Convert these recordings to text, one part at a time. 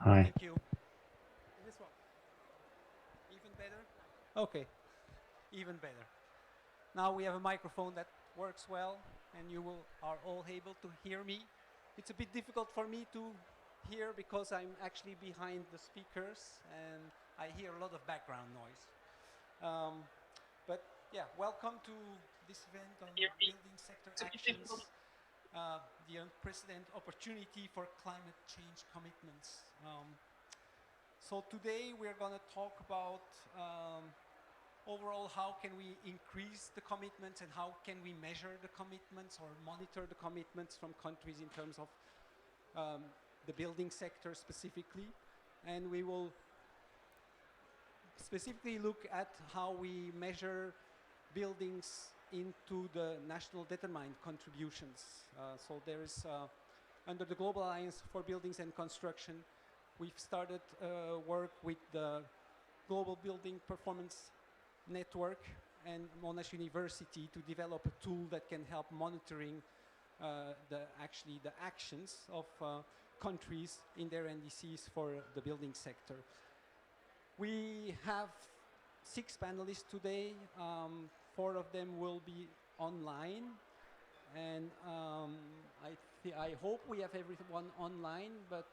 Hi. Thank you. And this one, even better? Okay, even better. Now we have a microphone that works well, and are all able to hear me. It's a bit difficult for me to hear because I'm actually behind the speakers and I hear a lot of background noise. Um, but yeah, welcome to this event on building sector actions, the unprecedented opportunity for climate change commitments. So today we're going to talk about overall how can we increase the commitments and how can we measure the commitments or monitor the commitments from countries in terms of the building sector specifically. And we will specifically look at how we measure buildings into the national determined contributions. So there is, under the Global Alliance for Buildings and Construction, we've started work with the Global Building Performance Network and Monash University to develop a tool that can help monitoring the actions of countries in their NDCs for the building sector. We have 6 panelists today. 4 of them will be online, and I hope we have everyone online. But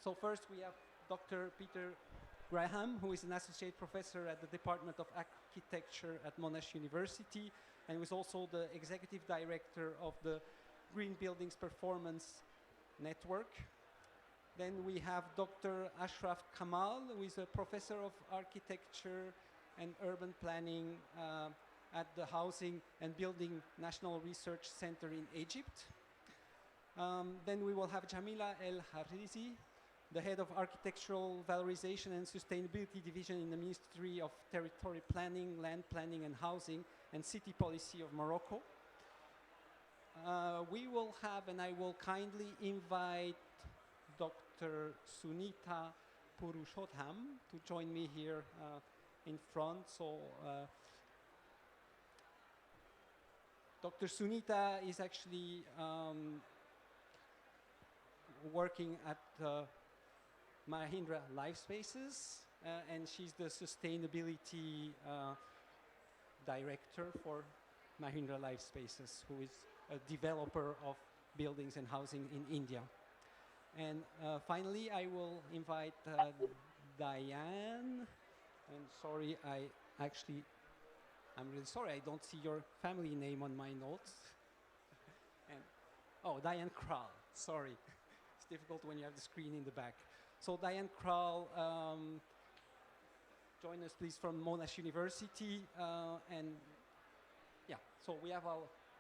so first we have Dr. Peter Graham, who is an associate professor at the Department of Architecture at Monash University, and was also the executive director of the Green Buildings Performance Network. Then we have Dr. Ashraf Kamal, who is a professor of architecture and urban planning at the Housing and Building National Research Center in Egypt. Then we will have Jamila El Harizi, the head of Architectural Valorization and Sustainability Division in the Ministry of Territory Planning, Land Planning and Housing and City Policy of Morocco. We will have, and I will kindly invite Dr. Sunita Purushotham to join me here in front. So Dr. Sunita is actually working at Mahindra Life Spaces, and she's the sustainability director for Mahindra Life Spaces, who is a developer of buildings and housing in India. And finally, I will invite Diane. And sorry, I'm really sorry, I don't see your family name on my notes. And, oh, Diane Kral, sorry. It's difficult when you have the screen in the back. So Diane Kral, join us please from Monash University. And yeah, so we have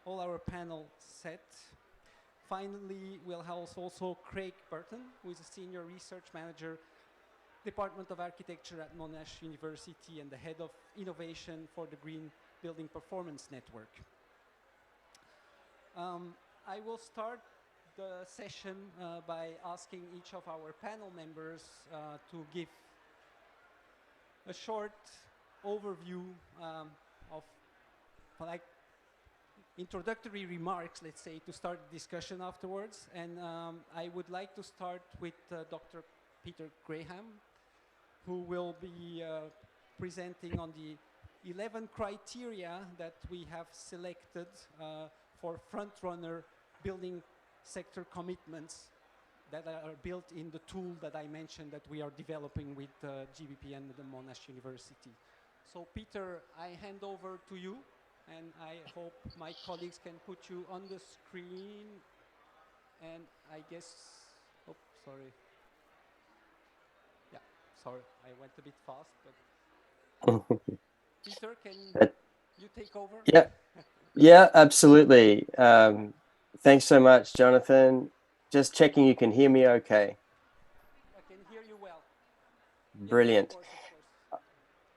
all our panel set. Finally, we'll have also Craig Burton, who is a senior research manager, Department of Architecture at Monash University and the head of innovation for the Green Building Performance Network. I will start the session by asking each of our panel members to give a short overview of like introductory remarks, let's say, to start the discussion afterwards. And I would like to start with Dr. Peter Graham, who will be presenting on the 11 criteria that we have selected for front-runner building sector commitments that are built in the tool that I mentioned that we are developing with GBPN and the Monash University. So Peter, I hand over to you, and I hope my colleagues can put you on the screen. And I guess, oh, sorry. Yeah, sorry, I went a bit fast, but Peter, can you take over? Yeah, yeah, absolutely. Thanks so much, Jonathan. Just checking you can hear me okay. I can hear you well. Brilliant. Yes, of course.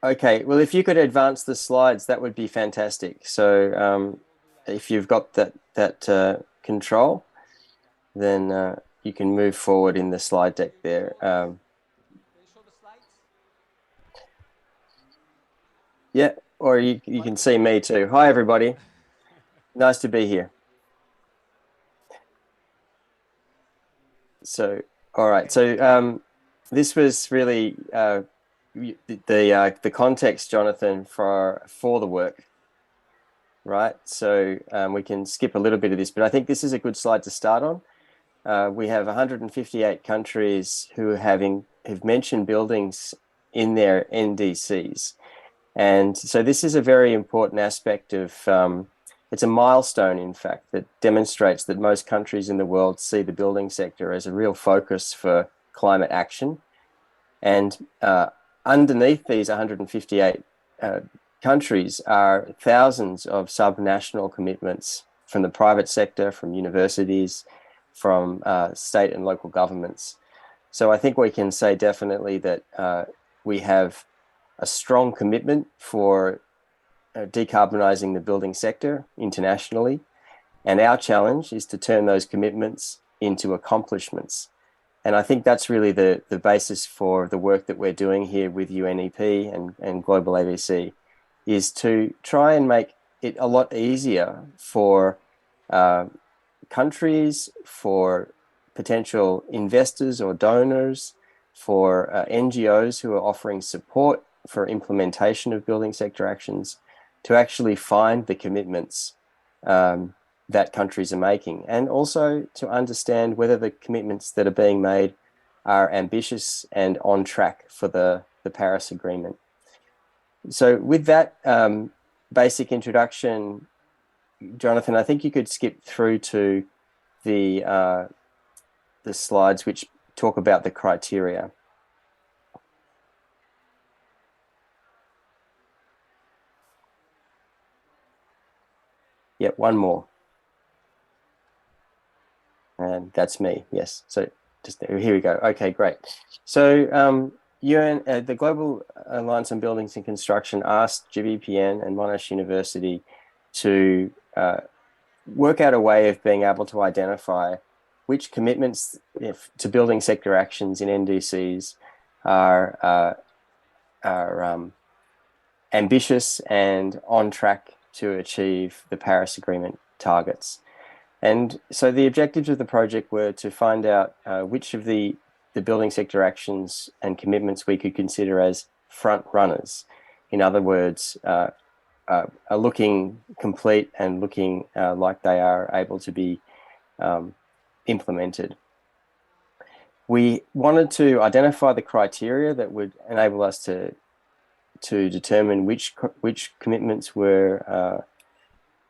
Okay, well, if you could advance the slides, that would be fantastic. So if you've got that control, then you can move forward in the slide deck there. Can you show the slides? Yeah, or you can see me too. Hi, everybody. Nice to be here. So, all right. Okay. this was really the context, Jonathan, for the work, right? So we can skip a little bit of this, but I think this is a good slide to start on. We have 158 countries who have mentioned buildings in their NDCs. And so this is a very important aspect of, it's a milestone, in fact, that demonstrates that most countries in the world see the building sector as a real focus for climate action. And underneath these 158 countries are thousands of subnational commitments from the private sector, from universities, from state and local governments. So I think we can say definitely that we have a strong commitment for decarbonising the building sector internationally. And our challenge is to turn those commitments into accomplishments. And I think that's really the basis for the work that we're doing here with UNEP and GlobalABC, is to try and make it a lot easier for countries, for potential investors or donors, for NGOs who are offering support for implementation of building sector actions, to actually find the commitments that countries are making, and also to understand whether the commitments that are being made are ambitious and on track for the Paris Agreement. So with that basic introduction, Jonathan, I think you could skip through to the slides which talk about the criteria. Yep, one more. And that's me, yes. So just here we go. Okay, great. So the Global Alliance on Buildings and Construction asked GBPN and Monash University to work out a way of being able to identify which commitments to building sector actions in NDCs are ambitious and on track to achieve the Paris Agreement targets. And so the objectives of the project were to find out which of the building sector actions and commitments we could consider as front runners. In other words, are looking complete and looking like they are able to be implemented. We wanted to identify the criteria that would enable us to determine which commitments were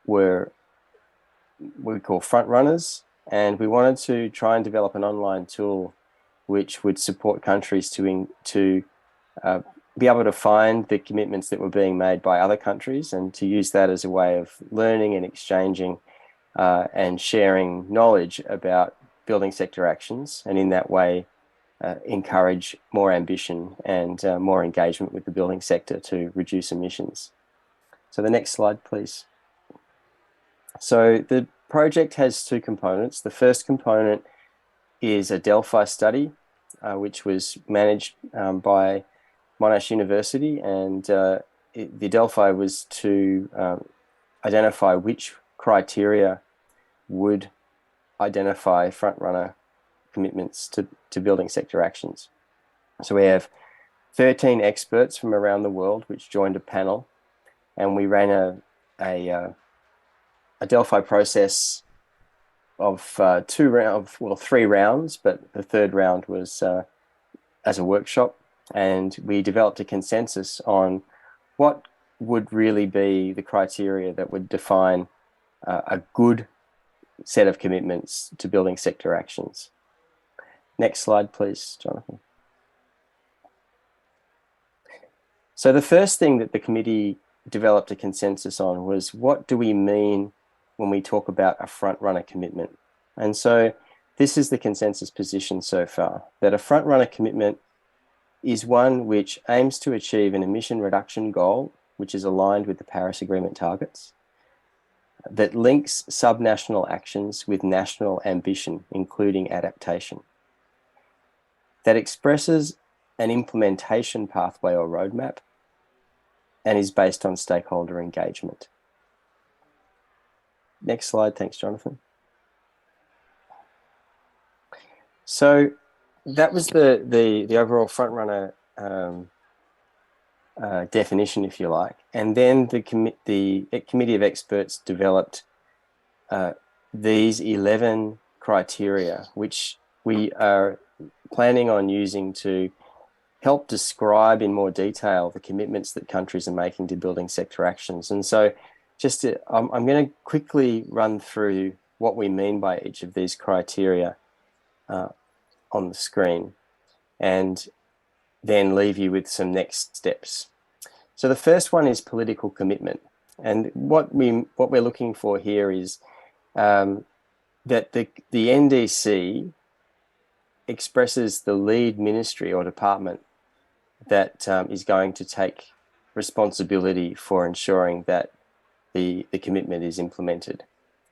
what we call front runners, and we wanted to try and develop an online tool which would support countries to be able to find the commitments that were being made by other countries, and to use that as a way of learning and exchanging and sharing knowledge about building sector actions, and in that way encourage more ambition and more engagement with the building sector to reduce emissions. So the next slide, please. So the project has two components. The first component is a Delphi study, which was managed by Monash University, and the Delphi was to identify which criteria would identify front-runner commitments to building sector actions. So we have 13 experts from around the world which joined a panel, and we ran a Delphi process of 3 rounds, but the third round was as a workshop, and we developed a consensus on what would really be the criteria that would define a good set of commitments to building sector actions. Next slide, please, Jonathan. So the first thing that the committee developed a consensus on was, what do we mean when we talk about a front-runner commitment? And so this is the consensus position so far, that a front-runner commitment is one which aims to achieve an emission reduction goal which is aligned with the Paris Agreement targets, that links subnational actions with national ambition, including adaptation, that expresses an implementation pathway or roadmap, and is based on stakeholder engagement. Next slide, thanks, Jonathan. So that was the overall front runner definition, if you like, and then the committee of experts developed these 11 criteria, which we are planning on using to help describe in more detail the commitments that countries are making to building sector actions. And so I'm going to quickly run through what we mean by each of these criteria on the screen, and then leave you with some next steps. So the first one is political commitment. And what we're looking for here is that the NDC expresses the lead ministry or department that is going to take responsibility for ensuring that the commitment is implemented.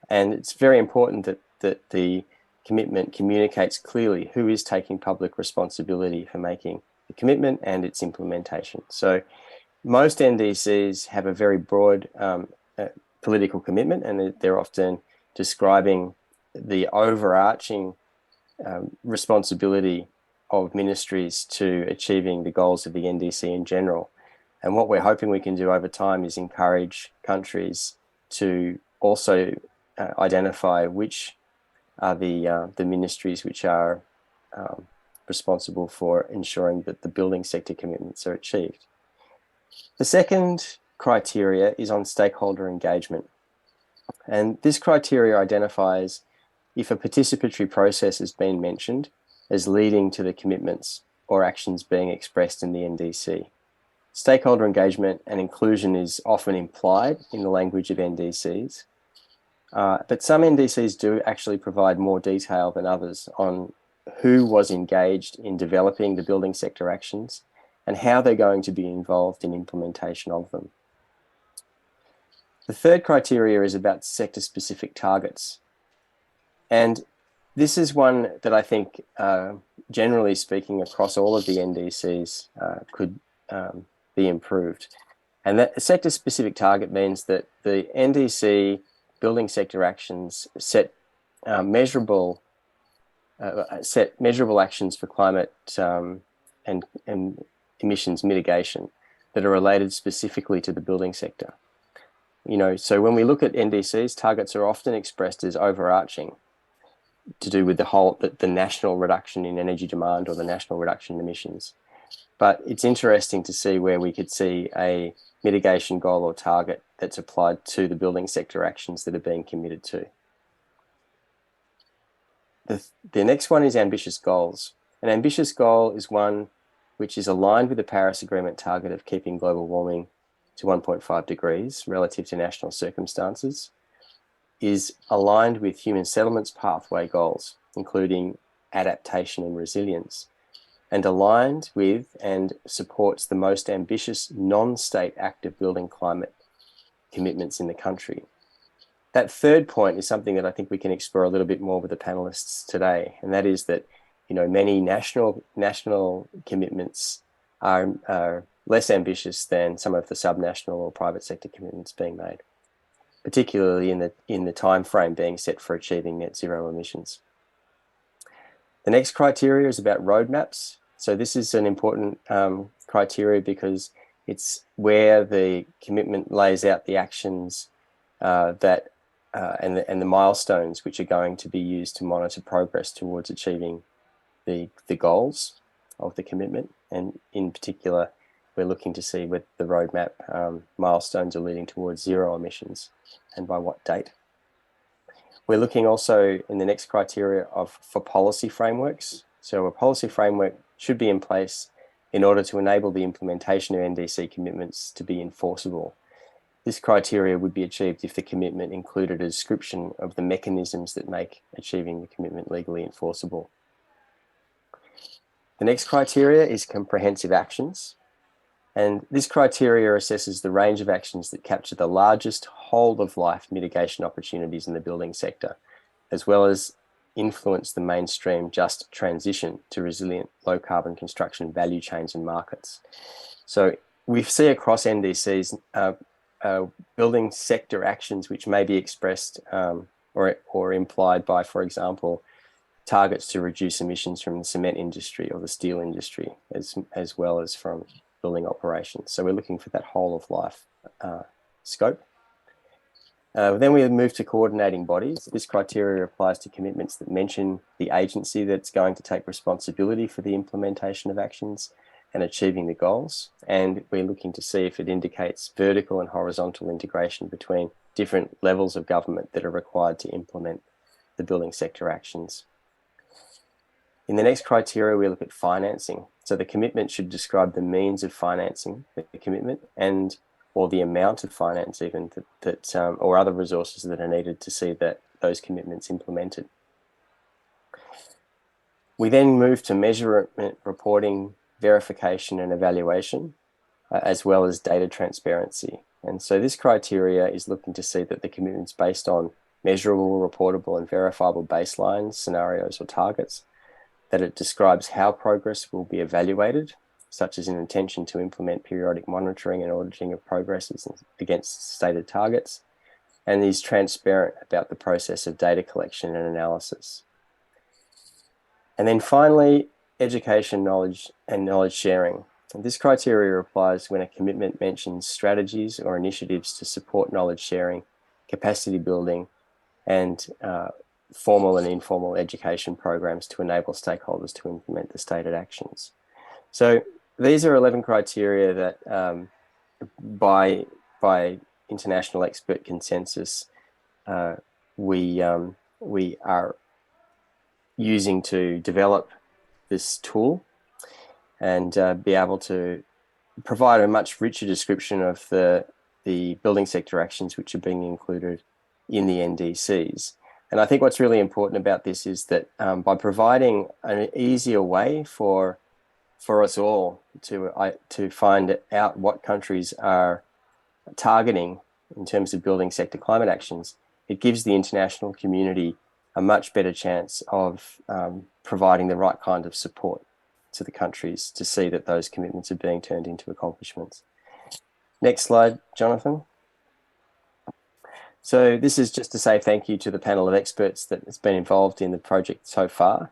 And it's very important that the commitment communicates clearly who is taking public responsibility for making the commitment and its implementation. So most NDCs have a very broad political commitment, and they're often describing the overarching responsibility of ministries to achieving the goals of the NDC in general. And what we're hoping we can do over time is encourage countries to also identify which are the ministries which are responsible for ensuring that the building sector commitments are achieved. The second criteria is on stakeholder engagement. And this criteria identifies if a participatory process has been mentioned as leading to the commitments or actions being expressed in the NDC. Stakeholder engagement and inclusion is often implied in the language of NDCs, but some NDCs do actually provide more detail than others on who was engaged in developing the building sector actions and how they're going to be involved in implementation of them. The third criteria is about sector-specific targets. And this is one that I think, generally speaking, across all of the NDCs could be improved. And that sector-specific target means that the NDC building sector actions set measurable actions for climate and emissions mitigation that are related specifically to the building sector. So when we look at NDCs, targets are often expressed as overarching, to do with the national reduction in energy demand or the national reduction in emissions. But it's interesting to see where we could see a mitigation goal or target that's applied to the building sector actions that are being committed to. The next one is ambitious goals. An ambitious goal is one which is aligned with the Paris Agreement target of keeping global warming to 1.5 degrees relative to national circumstances, is aligned with human settlements pathway goals, including adaptation and resilience, and aligned with and supports the most ambitious non-state active building climate commitments in the country. That third point is something that I think we can explore a little bit more with the panelists today, and that is that many national commitments are less ambitious than some of the subnational or private sector commitments being made, particularly in the time frame being set for achieving net zero emissions. The next criteria is about roadmaps. So this is an important criteria because it's where the commitment lays out the actions and the milestones which are going to be used to monitor progress towards achieving the goals of the commitment. And in particular, we're looking to see what the roadmap milestones are leading towards zero emissions and by what date. We're looking also in the next criteria for policy frameworks. So a policy framework should be in place in order to enable the implementation of NDC commitments to be enforceable. This criteria would be achieved if the commitment included a description of the mechanisms that make achieving the commitment legally enforceable. The next criteria is comprehensive actions. And this criteria assesses the range of actions that capture the largest whole-of-life mitigation opportunities in the building sector, as well as influence the mainstream just transition to resilient low-carbon construction value chains and markets. So we see across NDCs building sector actions which may be expressed or implied by, for example, targets to reduce emissions from the cement industry or the steel industry, as well as from building operations. So we're looking for that whole of life scope. Then we move to coordinating bodies. This criteria applies to commitments that mention the agency that's going to take responsibility for the implementation of actions and achieving the goals. And we're looking to see if it indicates vertical and horizontal integration between different levels of government that are required to implement the building sector actions. In the next criteria, we look at financing. So the commitment should describe the means of financing the commitment or the amount of finance even or other resources that are needed to see that those commitments implemented. We then move to measurement, reporting, verification and evaluation, as well as data transparency. And so this criteria is looking to see that the commitment's based on measurable, reportable and verifiable baselines, scenarios or targets, that it describes how progress will be evaluated, such as an intention to implement periodic monitoring and auditing of progresses against stated targets, and is transparent about the process of data collection and analysis. And then finally, education, knowledge and knowledge sharing. And this criteria applies when a commitment mentions strategies or initiatives to support knowledge sharing, capacity building, and formal and informal education programs to enable stakeholders to implement the stated actions. So these are 11 criteria that by international expert consensus we are using to develop this tool and be able to provide a much richer description of the building sector actions which are being included in the NDCs. And I think what's really important about this is that by providing an easier way for us all to find out what countries are targeting in terms of building sector climate actions, it gives the international community a much better chance of providing the right kind of support to the countries to see that those commitments are being turned into accomplishments. Next slide, Jonathan. So this is just to say thank you to the panel of experts that has been involved in the project so far.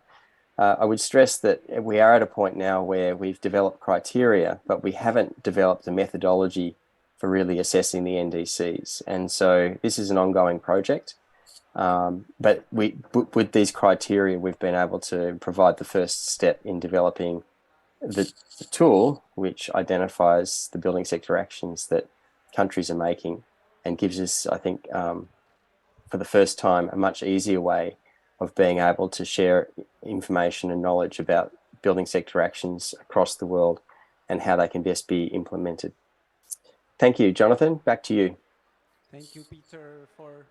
I would stress that we are at a point now where we've developed criteria, but we haven't developed a methodology for really assessing the NDCs. And so this is an ongoing project. But with these criteria, we've been able to provide the first step in developing the tool which identifies the building sector actions that countries are making and gives us, I think, for the first time, a much easier way of being able to share information and knowledge about building sector actions across the world and how they can best be implemented. Thank you, Jonathan. Back to you. Thank you, Peter, for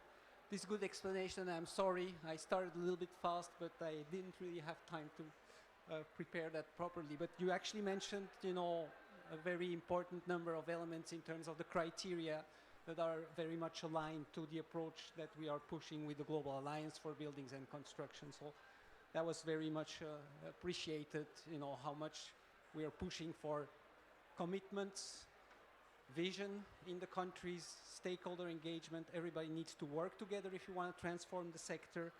this good explanation. I'm sorry I started a little bit fast, but I didn't really have time to prepare that properly. But you actually mentioned, a very important number of elements in terms of the criteria that are very much aligned to the approach that we are pushing with the Global Alliance for Buildings and Construction. So that was very much appreciated, how much we are pushing for commitments, vision in the countries, stakeholder engagement. Everybody needs to work together if you want to transform the sector.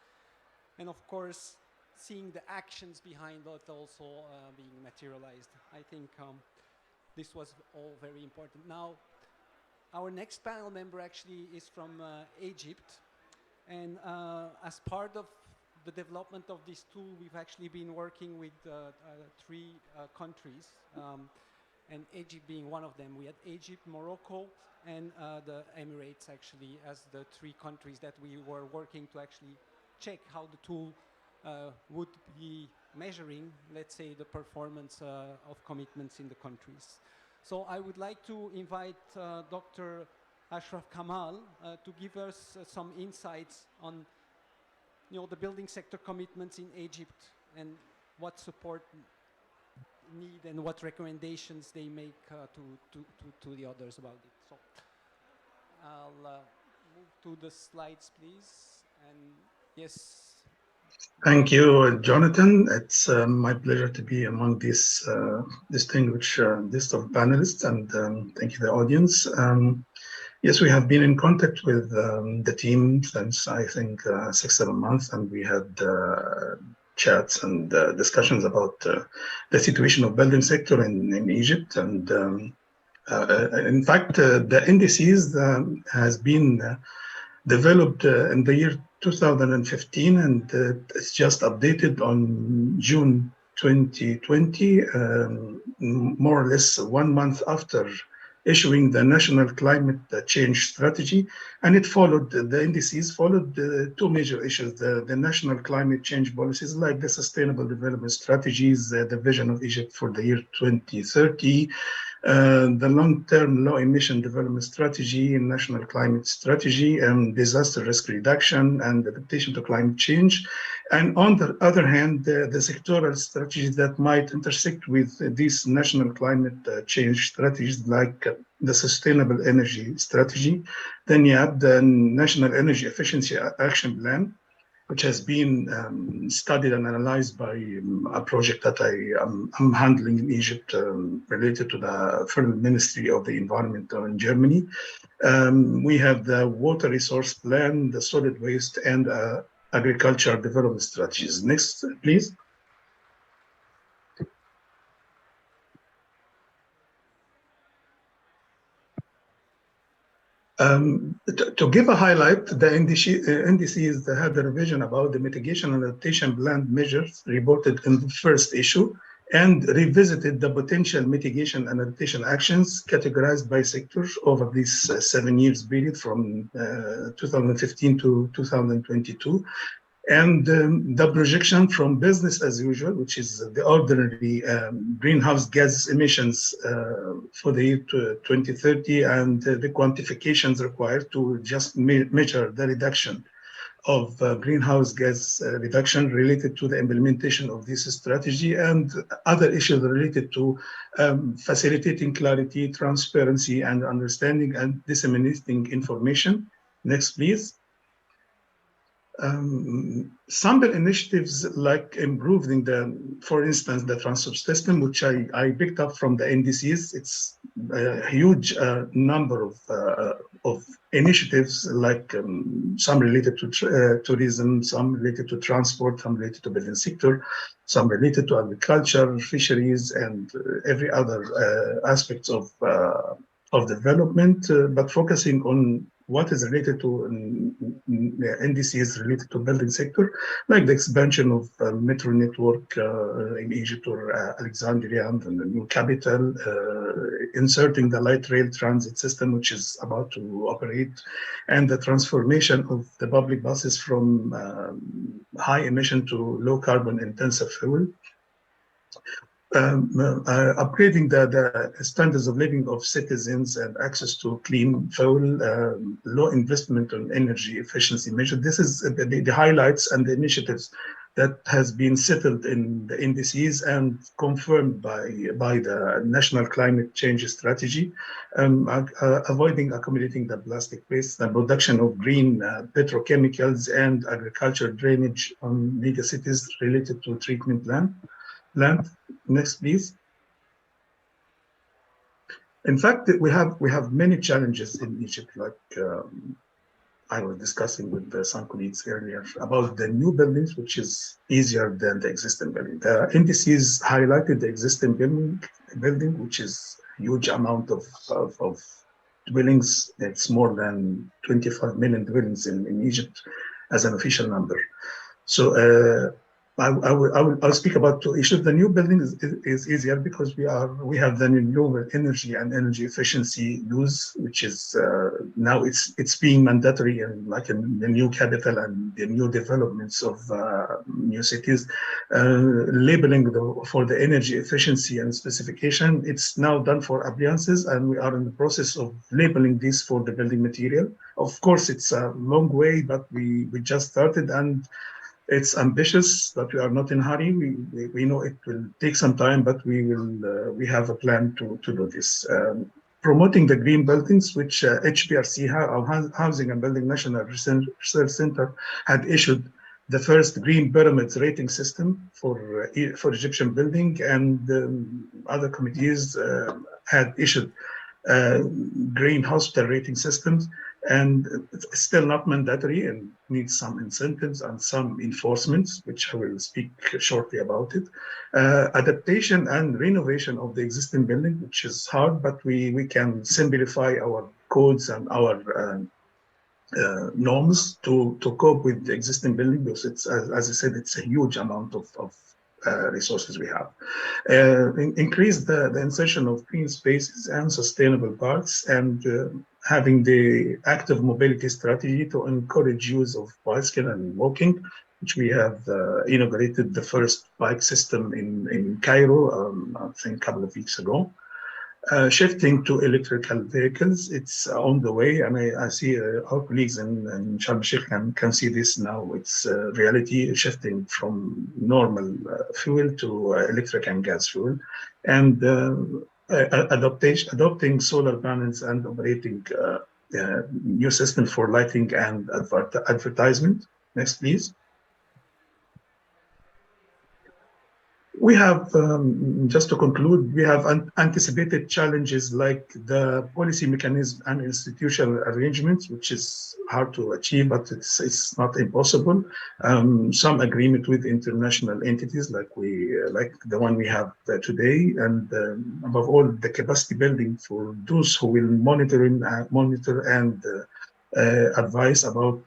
And of course, seeing the actions behind that also being materialized. I think this was all very important. Now, our next panel member actually is from Egypt. And as part of the development of this tool, we've actually been working with 3 countries. And Egypt being one of them. We had Egypt, Morocco, and the Emirates actually as the 3 countries that we were working to actually check how the tool would be measuring, let's say, the performance of commitments in the countries. So I would like to invite Dr. Ashraf Kamal to give us some insights on the building sector commitments in Egypt and what support need and what recommendations they make to the others about it. So I'll move to the slides, please. And yes. Thank you, Jonathan. It's my pleasure to be among this distinguished list of panelists, and thank you, the audience. Yes, we have been in contact with the team since, I think, 6-7 months, and we had chats and discussions about the situation of building sector in Egypt. And in fact, the NDCs has been developed in the year 2015, and it's just updated on June 2020, more or less 1 month after issuing the National Climate Change Strategy. And it followed, the NDCs followed two major issues, the national climate change policies, like the Sustainable Development Strategies, the Vision of Egypt for the year 2030, the long-term low-emission development strategy and national climate strategy, and disaster risk reduction and adaptation to climate change. And on the other hand, the sectoral strategies that might intersect with these national climate change strategies, like the Sustainable Energy Strategy. Then you have the National Energy Efficiency Action Plan, which has been studied and analyzed by a project that I'm handling in Egypt related to the Federal Ministry of the Environment in Germany. We have the Water Resource Plan, the Solid Waste, and Agriculture Development Strategies. Next, please. To give a highlight, the NDCs had a revision about the mitigation and adaptation plan measures reported in the first issue, and revisited the potential mitigation and adaptation actions categorized by sectors over this 7 years period from 2015 to 2022. And the projection from business as usual, which is the ordinary greenhouse gas emissions for the year 2030, and the quantifications required to just measure the reduction of greenhouse gas reduction related to the implementation of this strategy, and other issues related to facilitating clarity, transparency, and understanding and disseminating information. Next, please. Sample initiatives like improving for instance, the transport system, which I picked up from the NDCs. It's a huge number of initiatives, like some related to tourism, some related to transport, some related to building sector, some related to agriculture, fisheries, and every other aspects of development, but focusing on what is related to NDCs related to building sector, like the expansion of metro network in Egypt or Alexandria and the new capital, inserting the light rail transit system, which is about to operate, and the transformation of the public buses from high emission to low carbon intensive fuel. Upgrading the standards of living of citizens and access to clean fuel, low investment on energy efficiency measure. This is the highlights and the initiatives that has been settled in the NDCs and confirmed by the National Climate Change Strategy, avoiding accumulating the plastic waste, the production of green petrochemicals, and agriculture drainage on megacities related to treatment plant. Next, please. In fact, we have many challenges in Egypt, like I was discussing with some colleagues earlier about the new buildings, which is easier than the existing building. The NDCs highlighted the existing building, which is a huge amount of dwellings. It's more than 25 million dwellings in Egypt as an official number. So I'll speak about two issues. The new building is easier because we have the renewable energy and energy efficiency use, which is now it's being mandatory in the new capital and the new developments of new cities. Labeling for the energy efficiency and specification, it's now done for appliances, and we are in the process of labeling this for the building material. Of course, it's a long way, but we just started, and it's ambitious, but we are not in a hurry. We know it will take some time, but we have a plan to do this. Promoting the green buildings, which HBRC, our Housing and Building National Research Center, had issued the first green pyramids rating system for Egyptian building, and other committees had issued green hospital rating systems. and it's still not mandatory and needs some incentives and some enforcements, which I will speak shortly about it. Adaptation and renovation of the existing building, which is hard, but we can simplify our codes and our norms to cope with the existing building, because it's, as I said, it's a huge amount of resources we have. Increase the insertion of green spaces and sustainable parks, and having the active mobility strategy to encourage use of bicycle and walking, which we have inaugurated the first bike system in Cairo, I think a couple of weeks ago. Shifting to electrical vehicles, it's on the way. I mean, I see our colleagues in Sharm el-Sheikh can see this now. It's reality, shifting from normal fuel to electric and gas fuel, and adopting solar panels and operating new system for lighting and advertisement. Next, please. We have, just to conclude, we have anticipated challenges like the policy mechanism and institutional arrangements, which is hard to achieve, but it's not impossible. Some agreement with international entities like the one we have today, and above all, the capacity building for those who will monitor and advice about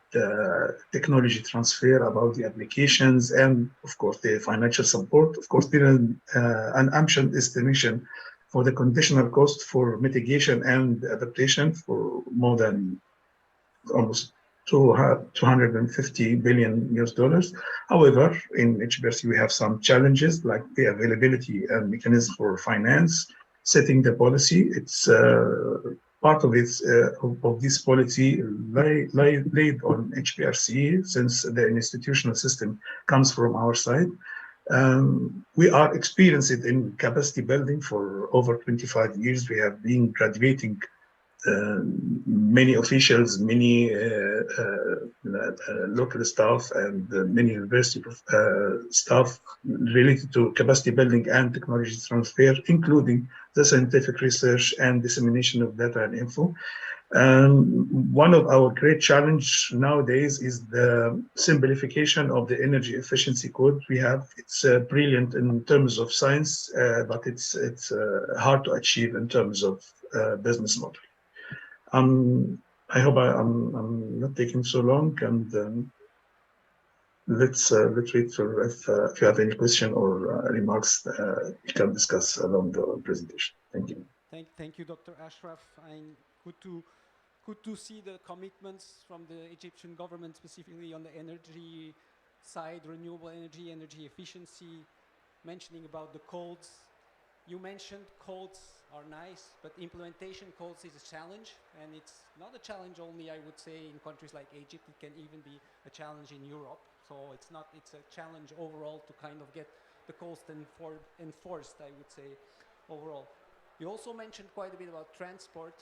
technology transfer, about the applications, and of course the financial support. Of course, there is an ambitious estimation for the conditional cost for mitigation and adaptation for more than almost 250 billion US dollars. However, in HBRC, we have some challenges like the availability and mechanism for finance, setting the policy. It's part of this policy laid on HBRC, since the institutional system comes from our side. We are experienced in capacity building for over 25 years. We have been graduating many officials, many local staff, and many university staff related to capacity building and technology transfer, including the scientific research and dissemination of data and info. One of our great challenge nowadays is the simplification of the energy efficiency code we have. It's brilliant in terms of science, but it's hard to achieve in terms of business model. I hope I'm not taking so long, and let's wait for if you have any question or remarks, we can discuss along the presentation. Thank you. Thank you, Dr. Ashraf. And good to see the commitments from the Egyptian government, specifically on the energy side, renewable energy, energy efficiency, mentioning about the codes. You mentioned codes are nice, but implementation codes is a challenge, and it's not a challenge only, I would say, in countries like Egypt. It can even be a challenge in Europe. So it's a challenge overall to kind of get the codes enforced, I would say, overall. You also mentioned quite a bit about transport,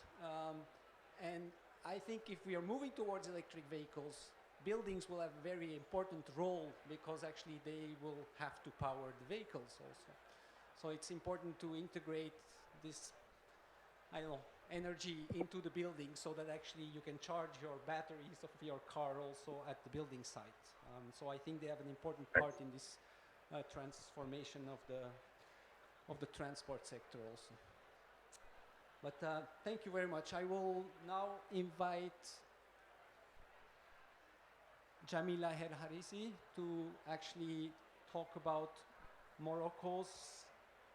and I think if we are moving towards electric vehicles, buildings will have a very important role, because actually they will have to power the vehicles also. So it's important to integrate this, energy into the building, so that actually you can charge your batteries of your car also at the building site. So I think they have an important part in this transformation of the transport sector also. But thank you very much. I will now invite Jamila Herharisi to actually talk about Morocco's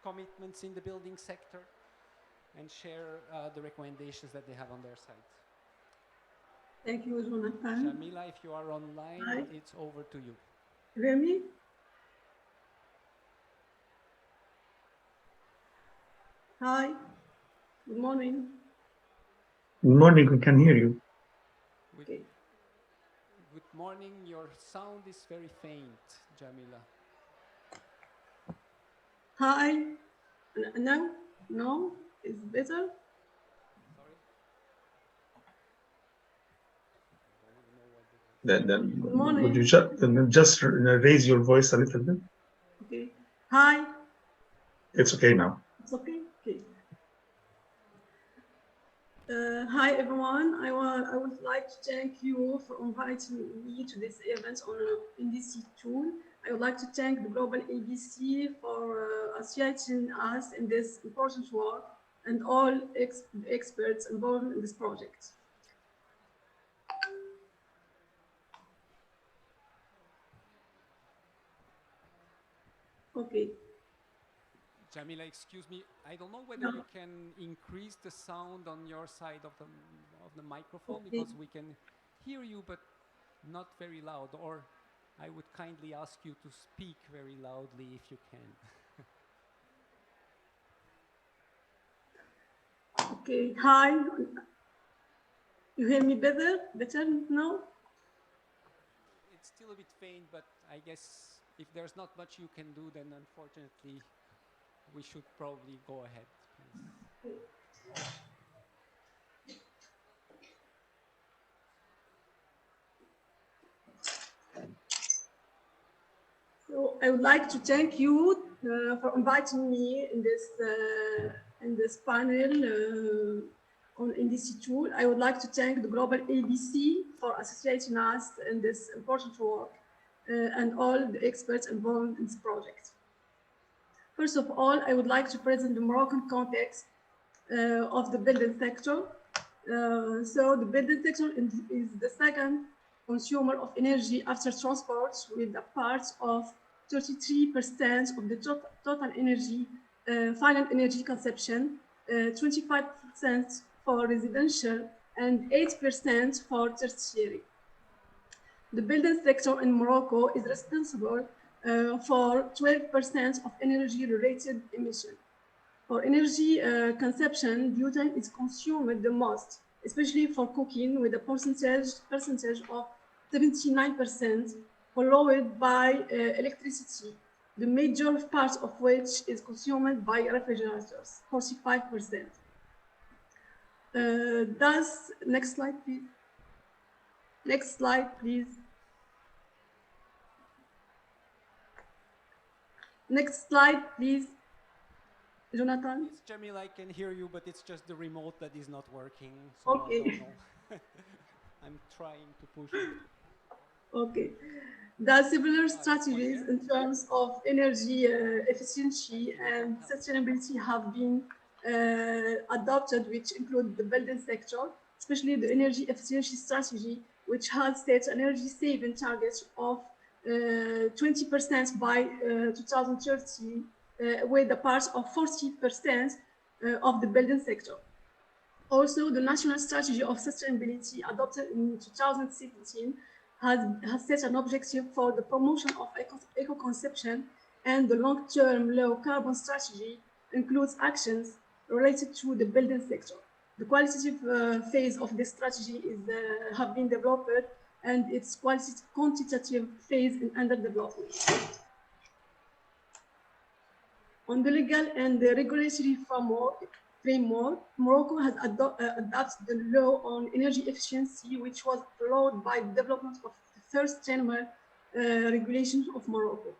commitments in the building sector and share the recommendations that they have on their side. Thank you, Jonathan. Jamila, if you are online, Hi. it's over to you. You hear me? Hi. Good morning. Good morning, we can hear you. Okay. Good morning. Your sound is very faint, Jamila. Hi. No? No? Is better? Sorry? Then morning. would you just raise your voice a little bit? Okay. Hi. It's okay now. It's okay? Okay. Hi everyone. I would like to thank you for inviting me to this event on NDC tool. I would like to thank the Global ABC for associating us in this important work and all experts involved in this project. Okay. Jamila, excuse me. I don't know whether you can increase the sound on your side of the microphone, Okay. because we can hear you, but not very loud. Or I would kindly ask you to speak very loudly if you can. Okay. Hi. You hear me better? Better now? It's still a bit faint, but I guess if there's not much you can do, then unfortunately we should probably go ahead, please. So I would like to thank you for inviting me in this panel on NDC tool. I would like to thank the Global ABC for associating us in this important work and all the experts involved in this project. First of all, I would like to present the Moroccan context of the building sector. So the building sector is the second consumer of energy after transport, with a part of 33% of the total energy, final energy consumption, 25% for residential, and 8% for tertiary. The building sector in Morocco is responsible for 12% of energy-related emission. For energy consumption, butane is consumed the most, especially for cooking, with a percentage of 79%, followed by electricity, the major part of which is consumed by refrigerators, 45%. Next slide, please. Next slide, please. Next slide, please. Jonathan? Yes, Jamila, I can hear you, but it's just the remote that is not working. So Okay. I don't know. I'm trying to push it. Okay. There are similar strategies in terms of energy efficiency and sustainability have been adopted, which include the building sector, especially the energy efficiency strategy, which has set energy saving targets of 20% by 2030, with a part of 40% of the building sector. Also, the National Strategy of Sustainability adopted in 2017 has set an objective for the promotion of eco-conception, and the long-term low carbon strategy includes actions related to the building sector. The qualitative phase of this strategy have been developed, and its quantitative phase is under development. On the legal and the regulatory framework, Morocco has adopted the law on energy efficiency, which was followed by the development of the first general regulations of Morocco.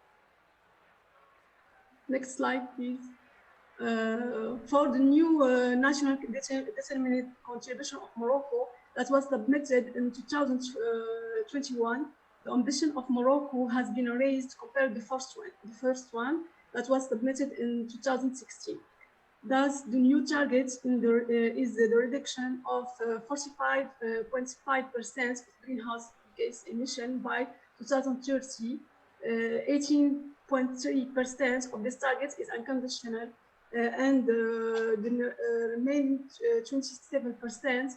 Next slide, please. For the new national determined contribution of Morocco that was submitted in 2021, the ambition of Morocco has been raised compared to the first one that was submitted in 2016. Thus, the new target is the reduction of 45.5% of greenhouse gas emission by 2030. 18.3% of this target is unconditional, and the remaining 27%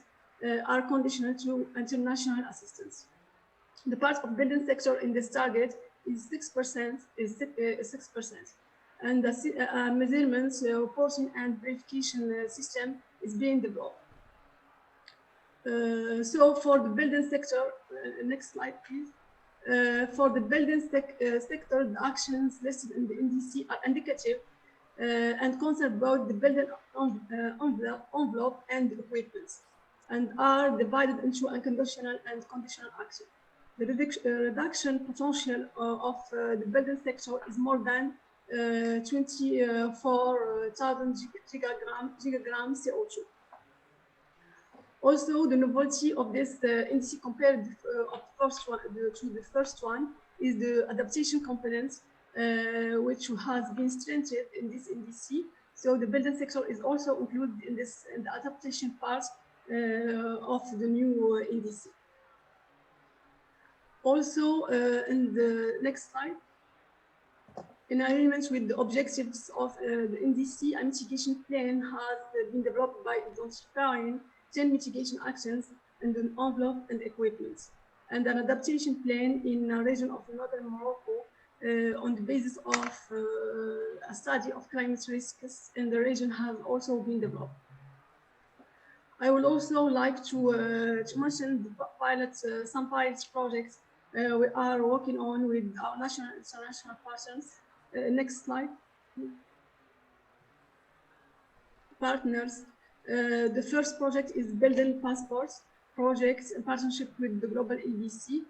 are conditional to international assistance. The part of building sector in this target is 6%. And the measurement, reporting, and verification system is being developed. So for the building sector, next slide, please. For the building sector, the actions listed in the NDC are indicative and concern both the building envelope and the equipment, and are divided into unconditional and conditional action. The reduction potential of the building sector is more than 24,000 gigagrams CO2. Also, the novelty of this NDC compared of first one, to the first one is the adaptation component, which has been strengthened in this NDC. So the building sector is also included in this in the adaptation part of the new NDC. Also, in the next slide, in alignment with the objectives of the NDC, a mitigation plan has been developed by identifying 10 mitigation actions and an envelope and equipment, and an adaptation plan in a region of northern Morocco on the basis of a study of climate risks in the region has also been developed. I would also like to mention the some pilot projects we are working on with our national and international partners. Next slide. Partners. The first project is Building Passports project in partnership with the GlobalABC.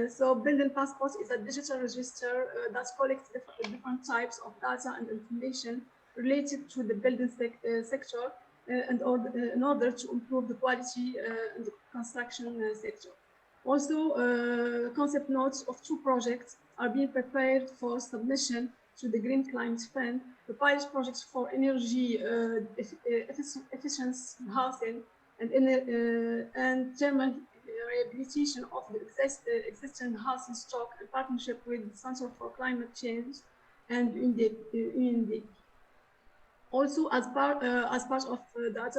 So Building Passports is a digital register that collects different types of data and information related to the building sector in order to improve the quality in the construction sector. Also, concept notes of 2 projects are being prepared for submission to the Green Climate Fund, the pilot projects for energy efficiency housing and thermal rehabilitation of the existing housing stock in partnership with the Center for Climate Change and UNDP. Also, as part of the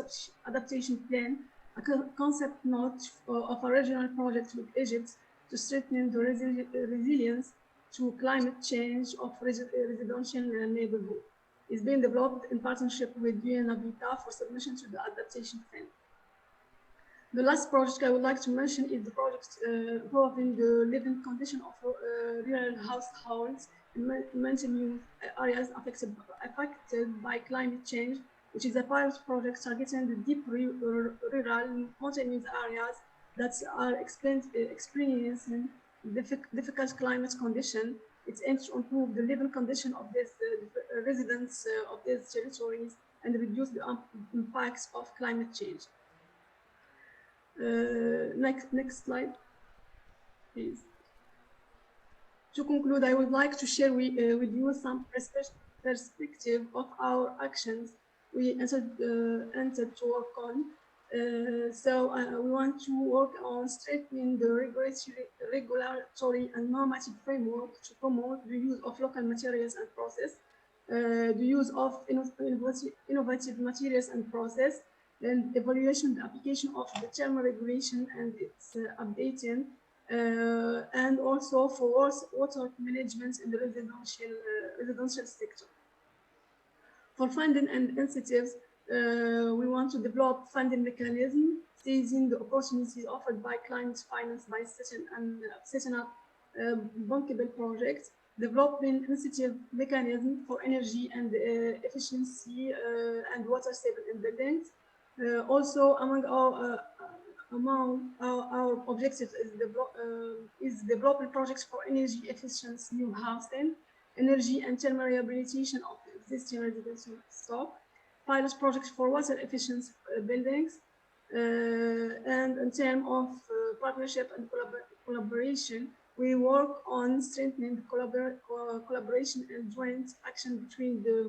adaptation plan, a concept note of a regional project with Egypt to strengthen the resilience to climate change of residential neighborhood is being developed in partnership with UNDP for submission to the adaptation plan. The last project I would like to mention is the project involving the living condition of rural households in mountain areas affected by climate change, which is a pilot project targeting the deep rural mountainous areas that are experiencing difficult climate conditions. It aims to improve the living condition of these residents of these territories and reduce the impacts of climate change. Next slide, please. To conclude, I would like to share with you some perspective of our actions we entered to work on. We want to work on strengthening the regulatory and normative framework to promote the use of local materials and process, the use of innovative materials and process, and evaluation the application of the thermal regulation and its updating, and also for water management in the residential sector. For funding and incentives, we want to develop funding mechanism, seizing the opportunities offered by climate finance by setting up bankable projects, developing incentive mechanism for energy and efficiency and water saving in buildings. Also, among our objectives is developing projects for energy efficiency new housing, energy and thermal rehabilitation of existing residential stock, pilot projects for water efficient buildings, and in terms of partnership and collaboration, we work on strengthening the collaboration and joint action between the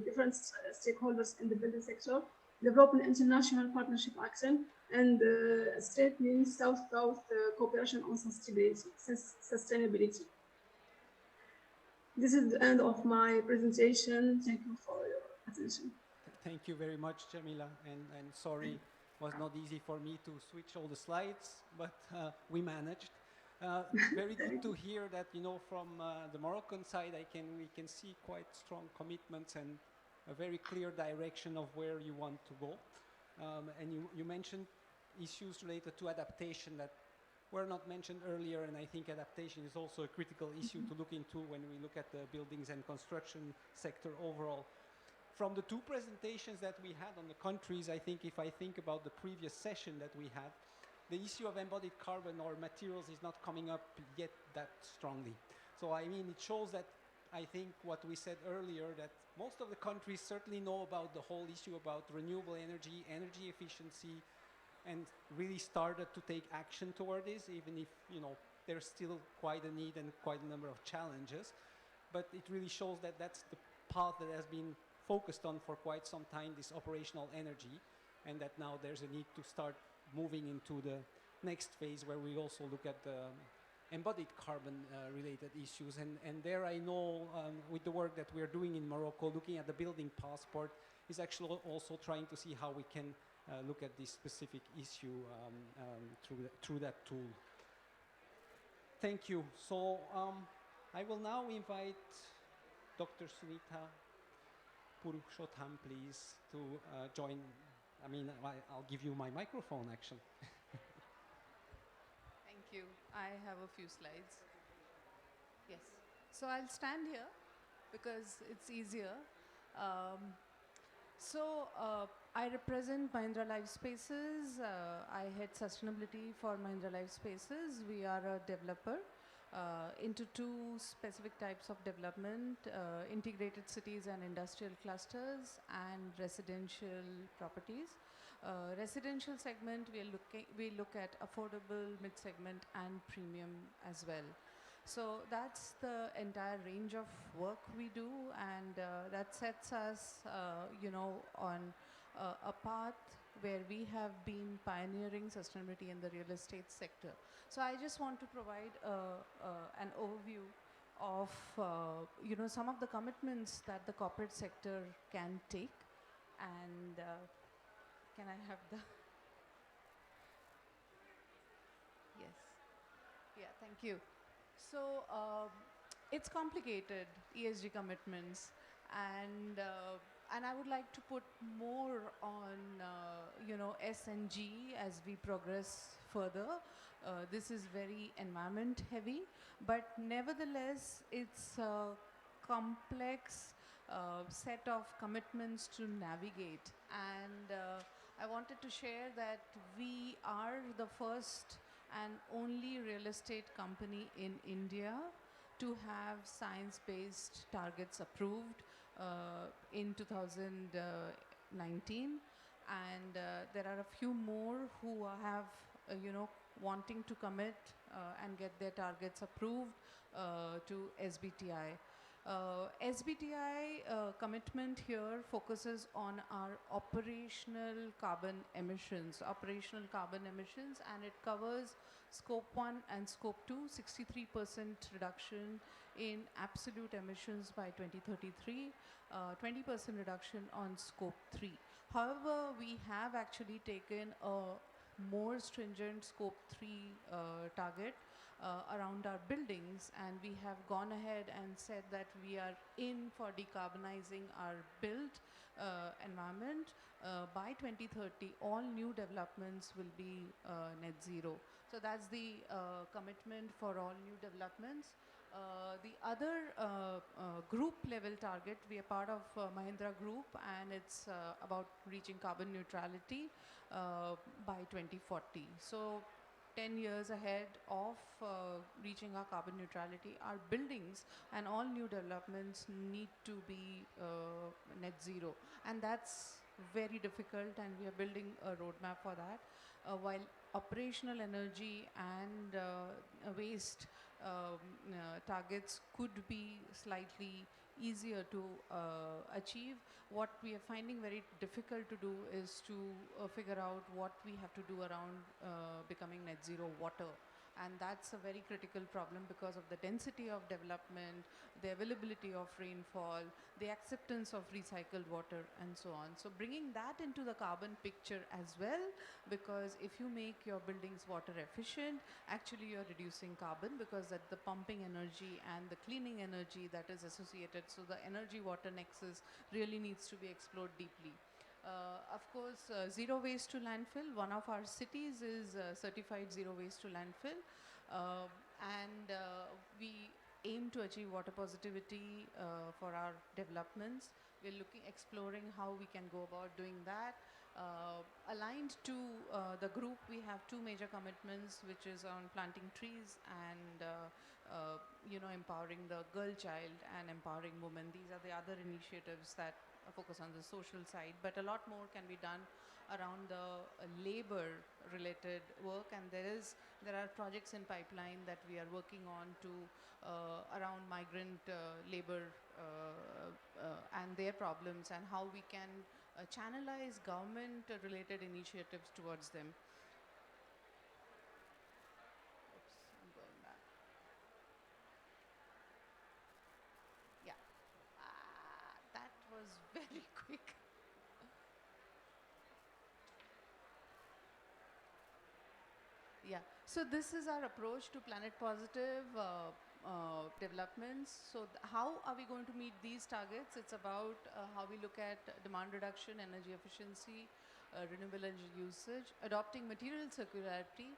different stakeholders in the building sector, developing international partnership action, and strengthening South-South cooperation on sustainability. This is the end of my presentation. Thank you for your attention. Thank you very much, Jamila, and sorry, it was not easy for me to switch all the slides, but we managed. Very good to hear that, you know, from the Moroccan side, we can see quite strong commitments and a very clear direction of where you want to go. And you mentioned issues related to adaptation that were not mentioned earlier, and I think adaptation is also a critical issue to look into when we look at the buildings and construction sector overall. From the 2 presentations that we had on the countries, I think if I think about the previous session that we had, the issue of embodied carbon or materials is not coming up yet that strongly. So I mean, it shows that I think what we said earlier, that most of the countries certainly know about the whole issue about renewable energy, energy efficiency, and really started to take action toward this, even if, there's still quite a need and quite a number of challenges. But it really shows that that's the path that has been focused on for quite some time, this operational energy, and that now there's a need to start moving into the next phase where we also look at the embodied carbon related issues. And there I know with the work that we're doing in Morocco, looking at the building passport, is actually also trying to see how we can look at this specific issue through that tool. Thank you. So I will now invite Dr. Sunita Purushottam, please, to join. I mean, I'll give you my microphone, actually. Thank you. I have a few slides. Yes. So I'll stand here because it's easier. I represent Mahindra Life Spaces. I head sustainability for Mahindra Life Spaces. We are a developer into two specific types of development, integrated cities and industrial clusters, and residential properties. Residential segment, we look at affordable, mid-segment, and premium as well. So that's the entire range of work we do, and that sets us, on a path where we have been pioneering sustainability in the real estate sector. So I just want to provide an overview of, some of the commitments that the corporate sector can take. And can I have the... Yes. Yeah, thank you. So it's complicated, ESG commitments, and I would like to put more on S and G as we progress further. This is very environment heavy, but nevertheless it's a complex set of commitments to navigate, and I wanted to share that we are the first and only real estate company in India to have science-based targets approved in 2019, and there are a few more who have, wanting to commit and get their targets approved to SBTi. SBTi commitment here focuses on our operational carbon emissions, and it covers scope 1 and scope 2, 63% reduction in absolute emissions by 2033, 20% reduction on scope 3. However, we have actually taken a more stringent scope 3 target around our buildings, and we have gone ahead and said that we are in for decarbonizing our built environment. By 2030, all new developments will be net zero. So that's the commitment for all new developments. The other group level target, we are part of Mahindra Group, and it's about reaching carbon neutrality by 2040. So 10 years ahead of reaching our carbon neutrality, our buildings and all new developments need to be net zero. And that's very difficult, and we are building a roadmap for that. While operational energy and waste targets could be slightly easier to achieve, what we are finding very difficult to do is to figure out what we have to do around becoming net zero water. And that's a very critical problem because of the density of development, the availability of rainfall, the acceptance of recycled water, and so on. So bringing that into the carbon picture as well, because if you make your buildings water efficient, actually you're reducing carbon, because that's the pumping energy and the cleaning energy that is associated. So the energy water nexus really needs to be explored deeply. Of course, zero waste to landfill. One of our cities is certified zero waste to landfill, and we aim to achieve water positivity for our developments. We're exploring how we can go about doing that. Aligned to the group, we have two major commitments, which is on planting trees and empowering the girl child and empowering women. These are the other initiatives that focus on the social side, but a lot more can be done around the labor related work, and there are projects in pipeline that we are working on to around migrant labor and their problems, and how we can channelize government related initiatives towards them. Oops, I'm going back. Yeah. That was very quick. Yeah, so this is our approach to planet positive developments. So how are we going to meet these targets? It's about how we look at demand reduction, energy efficiency, renewable energy usage, adopting material circularity,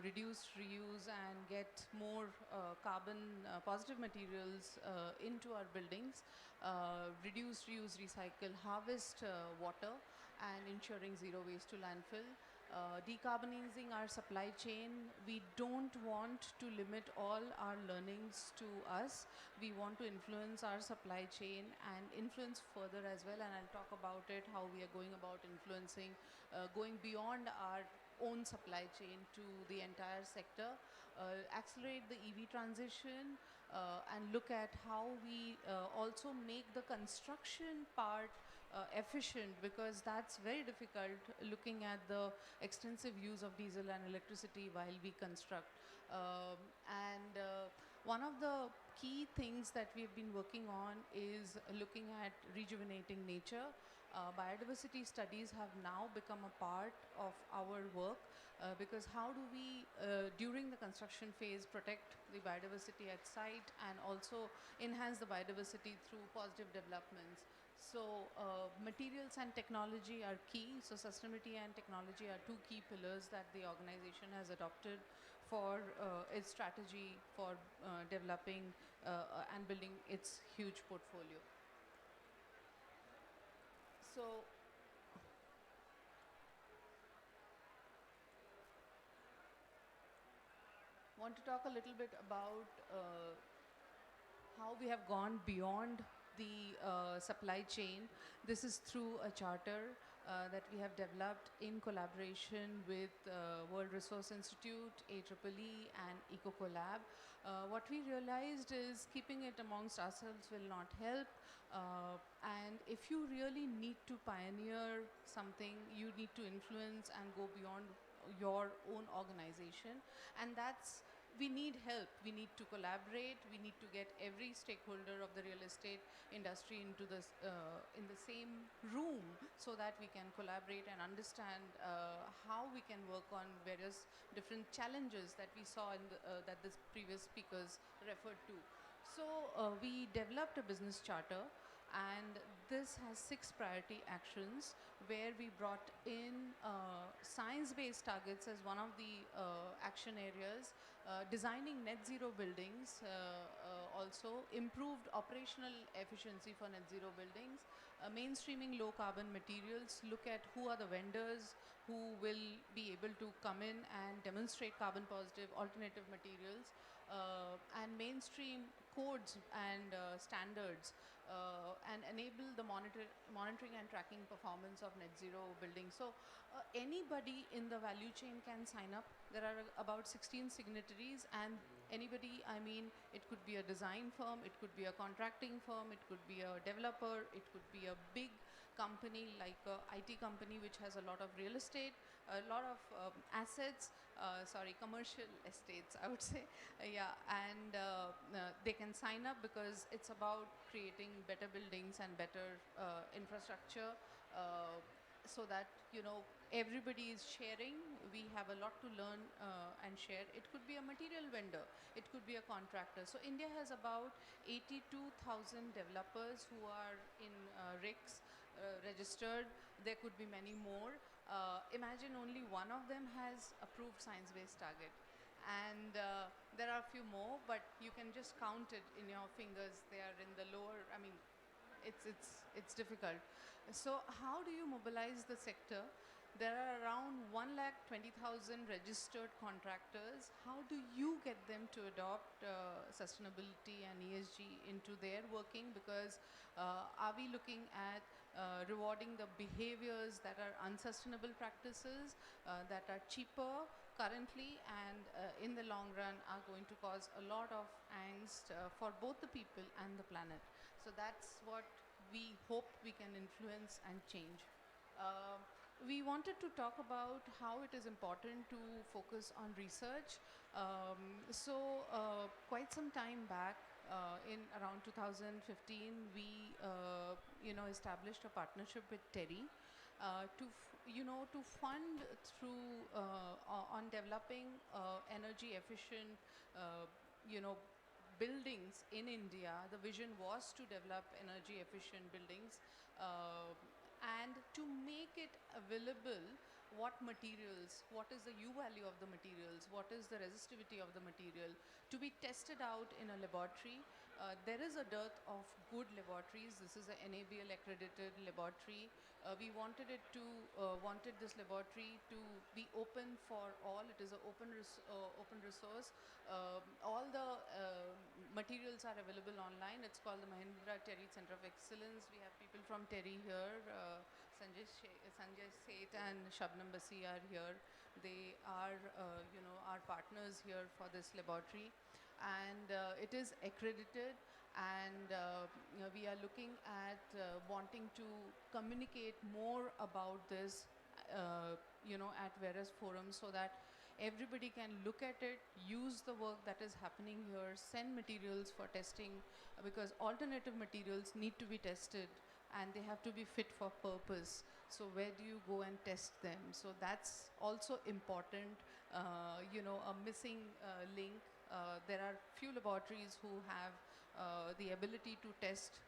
reduce, reuse, and get more carbon positive materials into our buildings, reduce, reuse, recycle, harvest water, and ensuring zero waste to landfill. Decarbonizing our supply chain. We don't want to limit all our learnings to us. We want to influence our supply chain and influence further as well, and I'll talk about it, how we are going about influencing, going beyond our own supply chain to the entire sector, accelerate the EV transition, and look at how we also make the construction part efficient, because that's very difficult looking at the extensive use of diesel and electricity while we construct. And one of the key things that we've been working on is looking at rejuvenating nature. Biodiversity studies have now become a part of our work, because how do we, during the construction phase, protect the biodiversity at site and also enhance the biodiversity through positive developments. So materials and technology are key. So sustainability and technology are two key pillars that the organization has adopted for its strategy for developing and building its huge portfolio. So want to talk a little bit about how we have gone beyond the supply chain. This is through a charter that we have developed in collaboration with World Resource Institute, AEEE, and EcoCollab. What we realized is keeping it amongst ourselves will not help. And if you really need to pioneer something, you need to influence and go beyond your own organization. And that's, we need help. We need to collaborate. We need to get every stakeholder of the real estate industry into this in the same room, so that we can collaborate and understand how we can work on various different challenges that we saw in the, that the previous speakers referred to. So we developed a business charter, and this has 6 priority actions, where we brought in science-based targets as one of the action areas, designing net zero buildings, also improved operational efficiency for net zero buildings, mainstreaming low carbon materials, look at who are the vendors who will be able to come in and demonstrate carbon positive alternative materials, and mainstream codes and standards, and enable the monitoring and tracking performance of net zero buildings. So anybody in the value chain can sign up. There are about 16 signatories, and anybody, I mean, it could be a design firm, it could be a contracting firm, it could be a developer, it could be a big company like a IT company which has a lot of real estate, a lot of assets, commercial estates, I would say. Yeah, and they can sign up, because it's about creating better buildings and better infrastructure, so that, you know, everybody is sharing. We have a lot to learn and share. It could be a material vendor, it could be a contractor. So India has about 82,000 developers who are in RICS registered. There could be many more. Imagine only one of them has approved science-based target, and there are a few more, but you can just count it in your fingers. They are in the lower, I mean, it's difficult. So how do you mobilize the sector? There are around 120,000 registered contractors. How do you get them to adopt sustainability and ESG into their working? Because are we looking at rewarding the behaviors that are unsustainable practices, that are cheaper currently and in the long run are going to cause a lot of angst for both the people and the planet? So that's what we hope we can influence and change. We wanted to talk about how it is important to focus on research. Quite some time back, in around 2015, we established a partnership with TERI to fund through on developing energy efficient buildings in India. The vision was to develop energy efficient buildings and to make it available, what materials, what is the U value of the materials, what is the resistivity of the material, to be tested out in a laboratory. There is a dearth of good laboratories. This is an NABL accredited laboratory. We wanted this laboratory to be open for all. It is an open resource. All the materials are available online. It's called the Mahindra TERI Center of Excellence. We have people from TERI here. Sanjay Seth and Shabnam Basi are here. They are, our partners here for this laboratory, and it is accredited. And we are looking at wanting to communicate more about this, at various forums, so that everybody can look at it, use the work that is happening here, send materials for testing, because alternative materials need to be tested and they have to be fit for purpose. So where do you go and test them? So that's also important, a missing link. There are few laboratories who have the ability to test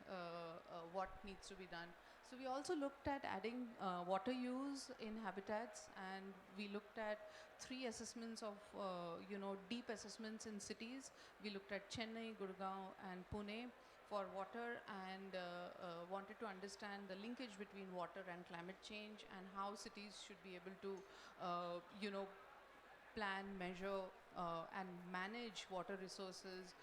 what needs to be done. So we also looked at adding water use in habitats, and we looked at 3 assessments of, deep assessments in cities. We looked at Chennai, Gurgaon and Pune for water, and wanted to understand the linkage between water and climate change, and how cities should be able to, plan, measure and manage water resources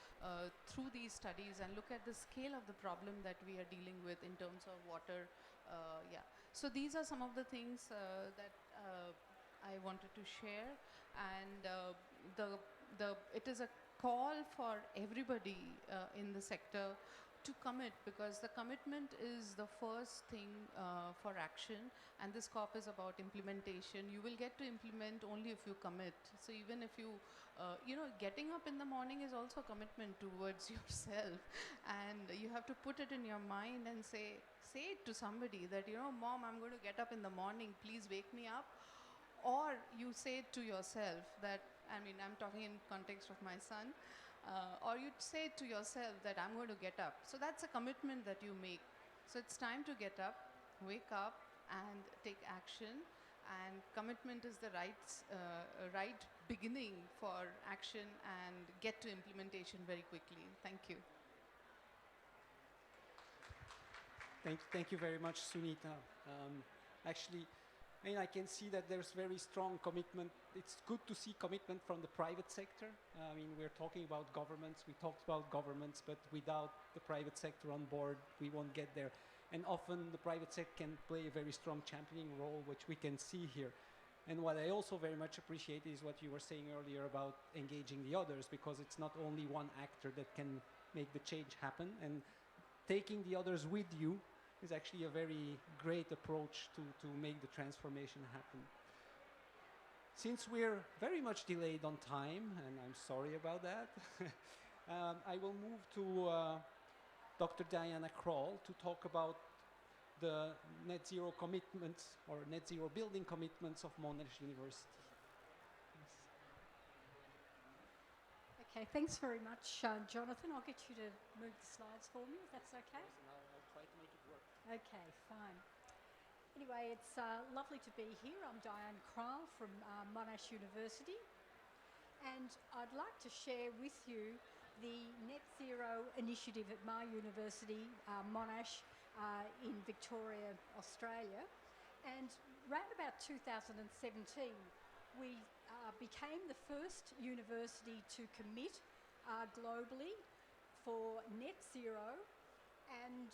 through these studies, and look at the scale of the problem that we are dealing with in terms of water. So these are some of the things that I wanted to share, and it is a call for everybody in the sector to commit, because the commitment is the first thing for action, and this COP is about implementation. You will get to implement only if you commit. So even if you, getting up in the morning is also a commitment towards yourself, and you have to put it in your mind and say it to somebody that, Mom, I'm going to get up in the morning, please wake me up. Or you say it to yourself that, I'm talking in context of my son, or you say it to yourself that I'm going to get up. So that's a commitment that you make. So it's time to get up, wake up, and take action. And commitment is the right beginning for action, and get to implementation very quickly. Thank you. Thank you very much, Sunita. Actually, I can see that there's very strong commitment. It's good to see commitment from the private sector. We're talking about governments. We talked about governments, but without the private sector on board, we won't get there. And often the private sector can play a very strong championing role, which we can see here. And what I also very much appreciate is what you were saying earlier about engaging the others, because it's not only one actor that can make the change happen. And taking the others with you is actually a very great approach to make the transformation happen. Since we're very much delayed on time, and I'm sorry about that, I will move to Dr. Diana Kroll to talk about the net zero commitments, or net zero building commitments of Monash University. Yes. Okay, thanks very much, Jonathan. I'll get you to move the slides for me, if that's okay. Yes, and I'll try to make it work. Okay, fine. Anyway, it's lovely to be here. I'm Diane Kroll from Monash University, and I'd like to share with you the Net Zero initiative at my university, Monash, in Victoria, Australia. And round about 2017, we became the first university to commit globally for net zero and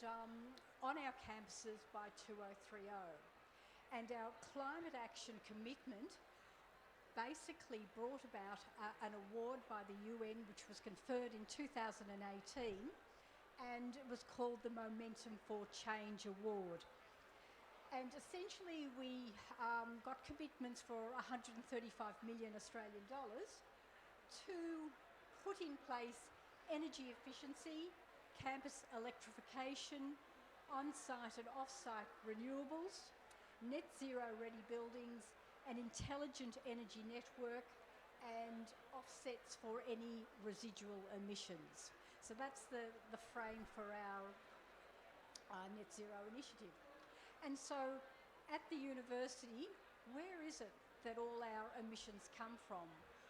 on our campuses by 2030. And our climate action commitment basically brought about an award by the UN, which was conferred in 2018, and it was called the Momentum for Change Award. And essentially we got commitments for 135 million Australian dollars to put in place energy efficiency, campus electrification, on-site and off-site renewables, net zero ready buildings, an intelligent energy network, and offsets for any residual emissions. So that's the frame for our net zero initiative. And so at the university, where is it that all our emissions come from?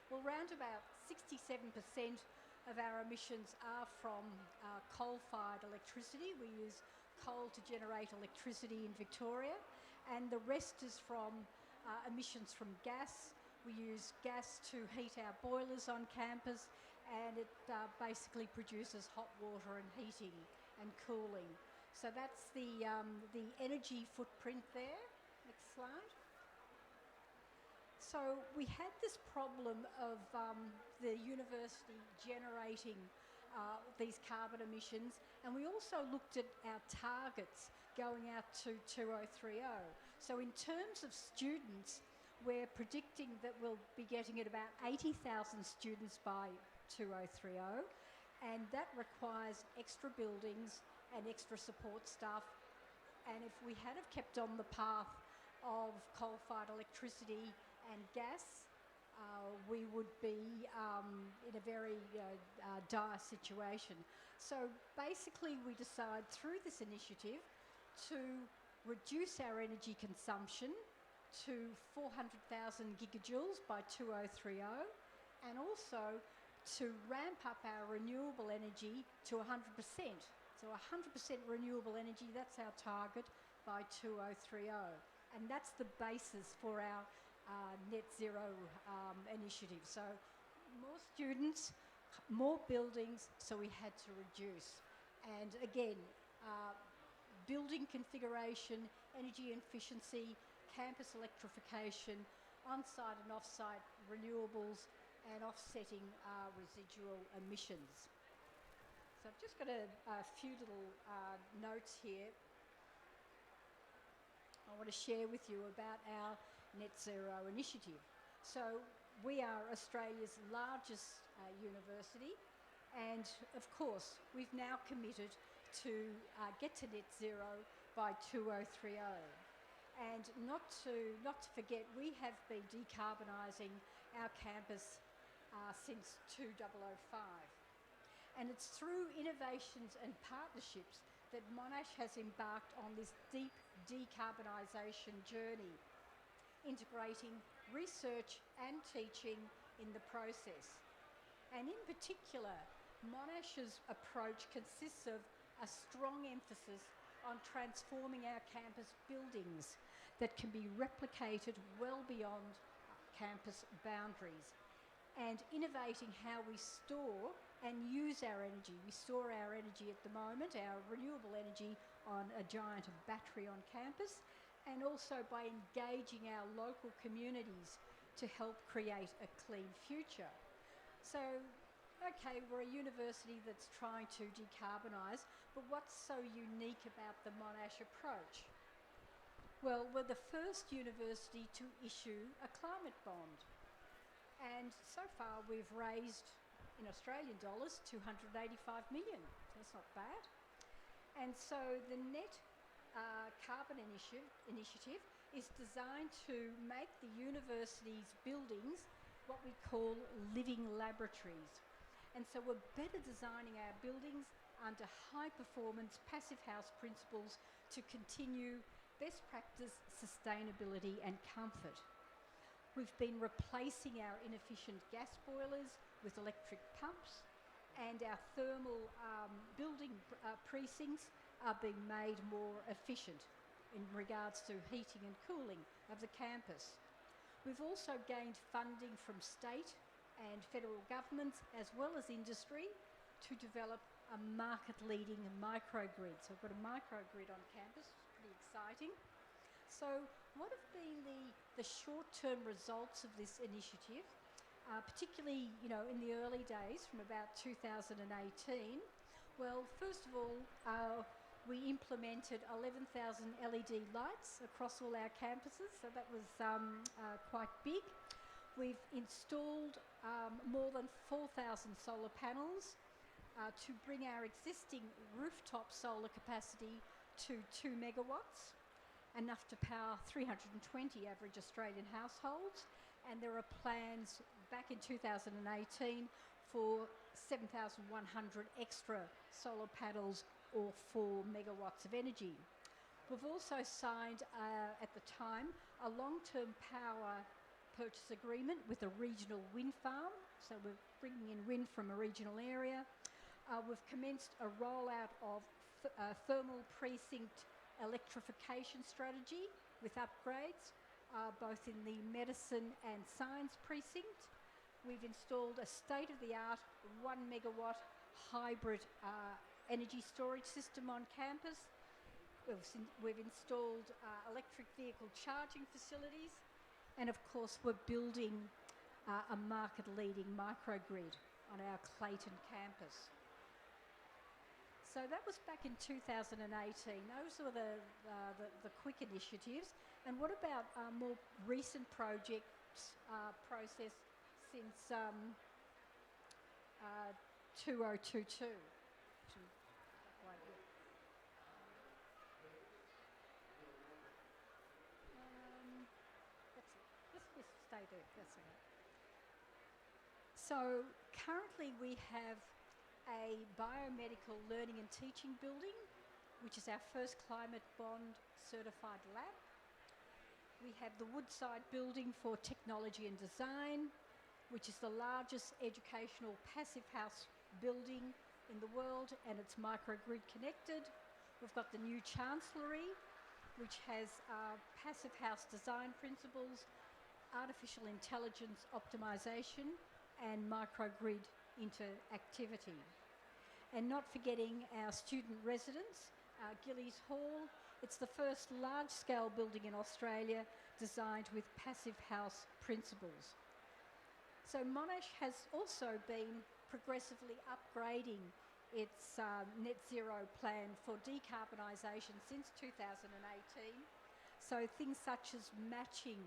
Well, round about 67% of our emissions are from coal-fired electricity. We use coal to generate electricity in Victoria, and the rest is from emissions from gas. We use gas to heat our boilers on campus, and it basically produces hot water and heating and cooling. So that's the energy footprint there. Next slide. So we had this problem of the university generating these carbon emissions, and we also looked at our targets going out to 2030. So in terms of students, we're predicting that we'll be getting at about 80,000 students by 2030, and that requires extra buildings and extra support staff. And if we had have kept on the path of coal-fired electricity and gas, we would be in a very dire situation. So basically we decide through this initiative to reduce our energy consumption to 400,000 gigajoules by 2030, and also to ramp up our renewable energy to 100%. So 100% renewable energy, that's our target by 2030. And that's the basis for our net zero initiative. So more students, more buildings, so we had to reduce. And again, building configuration, energy efficiency, campus electrification, on-site and off-site renewables, and offsetting residual emissions. So I've just got a few little notes here I want to share with you about our net zero initiative. So we are Australia's largest university, and of course we've now committed to get to net zero by 2030. And not to forget, we have been decarbonising our campus since 2005. And it's through innovations and partnerships that Monash has embarked on this deep decarbonisation journey, integrating research and teaching in the process. And in particular, Monash's approach consists of a strong emphasis on transforming our campus buildings that can be replicated well beyond campus boundaries, and innovating how we store and use our energy. We store our energy at the moment, our renewable energy, on a giant battery on campus, and also by engaging our local communities to help create a clean future. So, okay, we're a university that's trying to decarbonise, but what's so unique about the Monash approach? Well, we're the first university to issue a climate bond. And so far we've raised, in Australian dollars, 285 million. So that's not bad. And so the net carbon initiative is designed to make the university's buildings what we call living laboratories. And so we're better designing our buildings under high performance passive house principles to continue best practice sustainability and comfort. We've been replacing our inefficient gas boilers with electric pumps, and our thermal building precincts are being made more efficient. in regards to heating and cooling of the campus. We've also gained funding from state and federal governments as well as industry to develop a market-leading microgrid. So we've got a microgrid on campus, pretty exciting. So what have been the short-term results of this initiative, particularly, you know, in the early days from about 2018? Well, first of all, we implemented 11,000 LED lights across all our campuses, so that was quite big. We've installed more than 4,000 solar panels to bring our existing rooftop solar capacity to 2 megawatts, enough to power 320 average Australian households. And there are plans back in 2018 for 7,100 extra solar panels or 4 megawatts of energy. We've also signed, at the time, a long-term power purchase agreement with a regional wind farm. So we're bringing in wind from a regional area. We've commenced a rollout of thermal precinct electrification strategy with upgrades, both in the medicine and science precinct. We've installed a state-of-the-art 1 megawatt hybrid energy storage system on campus. We've installed electric vehicle charging facilities, and of course we're building a market-leading microgrid on our Clayton campus. So that was back in 2018. Those were the quick initiatives. And what about more recent projects processed since 2022? Just stay there, that's all right. So currently we have a biomedical learning and teaching building, which is our first Climate Bond certified lab. We have the Woodside building for technology and design, which is the largest educational passive house building in the world, and it's microgrid connected. We've got the new Chancellery, which has passive house design principles, artificial intelligence optimization, and microgrid interactivity. And not forgetting our student residence, Gillies Hall. It's the first large-scale building in Australia designed with passive house principles. So Monash has also been progressively upgrading its net zero plan for decarbonisation since 2018. So things such as matching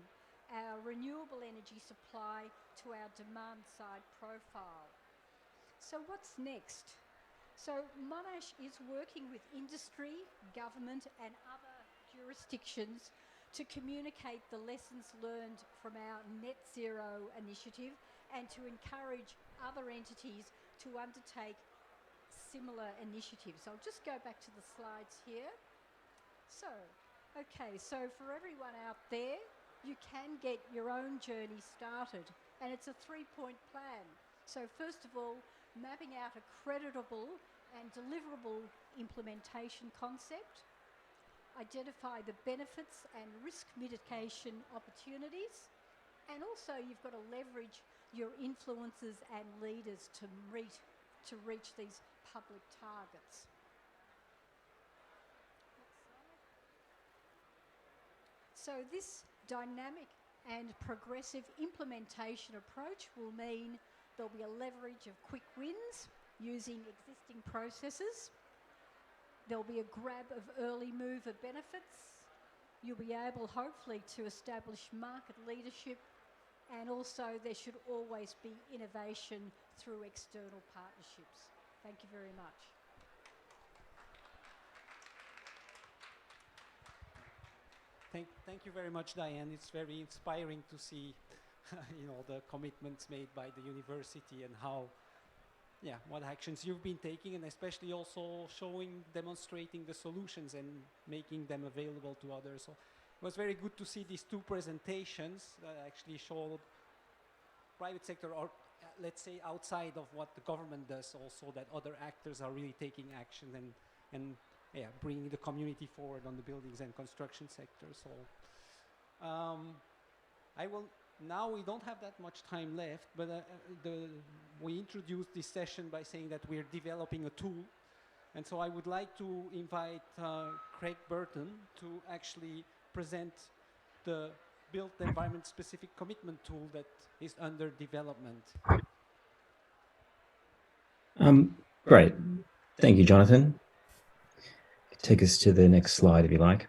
our renewable energy supply to our demand side profile. So what's next? So Monash is working with industry, government and other jurisdictions to communicate the lessons learned from our net zero initiative and to encourage other entities to undertake similar initiatives. I'll just go back to the slides here. So, okay, so for everyone out there, you can get your own journey started, and it's a 3-point plan. So first of all, mapping out a creditable and deliverable implementation concept, identify the benefits and risk mitigation opportunities, and also you've got to leverage your influencers and leaders to reach these public targets. So this dynamic and progressive implementation approach will mean there'll be a leverage of quick wins using existing processes. There'll be a grab of early mover benefits. You'll be able, hopefully, to establish market leadership, and also there should always be innovation through external partnerships. Thank you very much. Thank you very much, Diane. It's very inspiring to see the commitments made by the university and how, what actions you've been taking, and especially also demonstrating the solutions and making them available to others. So it was very good to see these two presentations that actually showed private sector, or let's say outside of what the government does, also that other actors are really taking action and bringing the community forward on the buildings and construction sector. So now we don't have that much time left, but we introduced this session by saying that we're developing a tool. And so I would like to invite Craig Burton to actually present the Built Environment Specific Commitment tool that is under development. Great. Thank you, Jonathan. Take us to the next slide, if you like.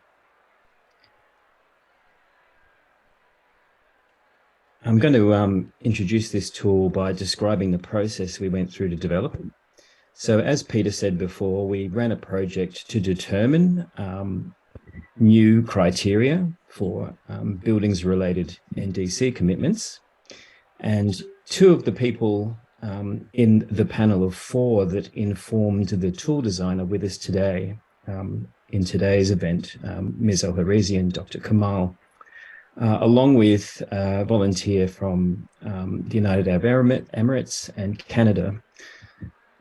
I'm going to introduce this tool by describing the process we went through to develop it. So as Peter said before, we ran a project to determine new criteria for buildings-related NDC commitments. And two of the people in the panel of 4 that informed the tool design are with us today in today's event, Ms. El-Harezi and Dr. Kamal, along with a volunteer from the United Arab Emirates and Canada.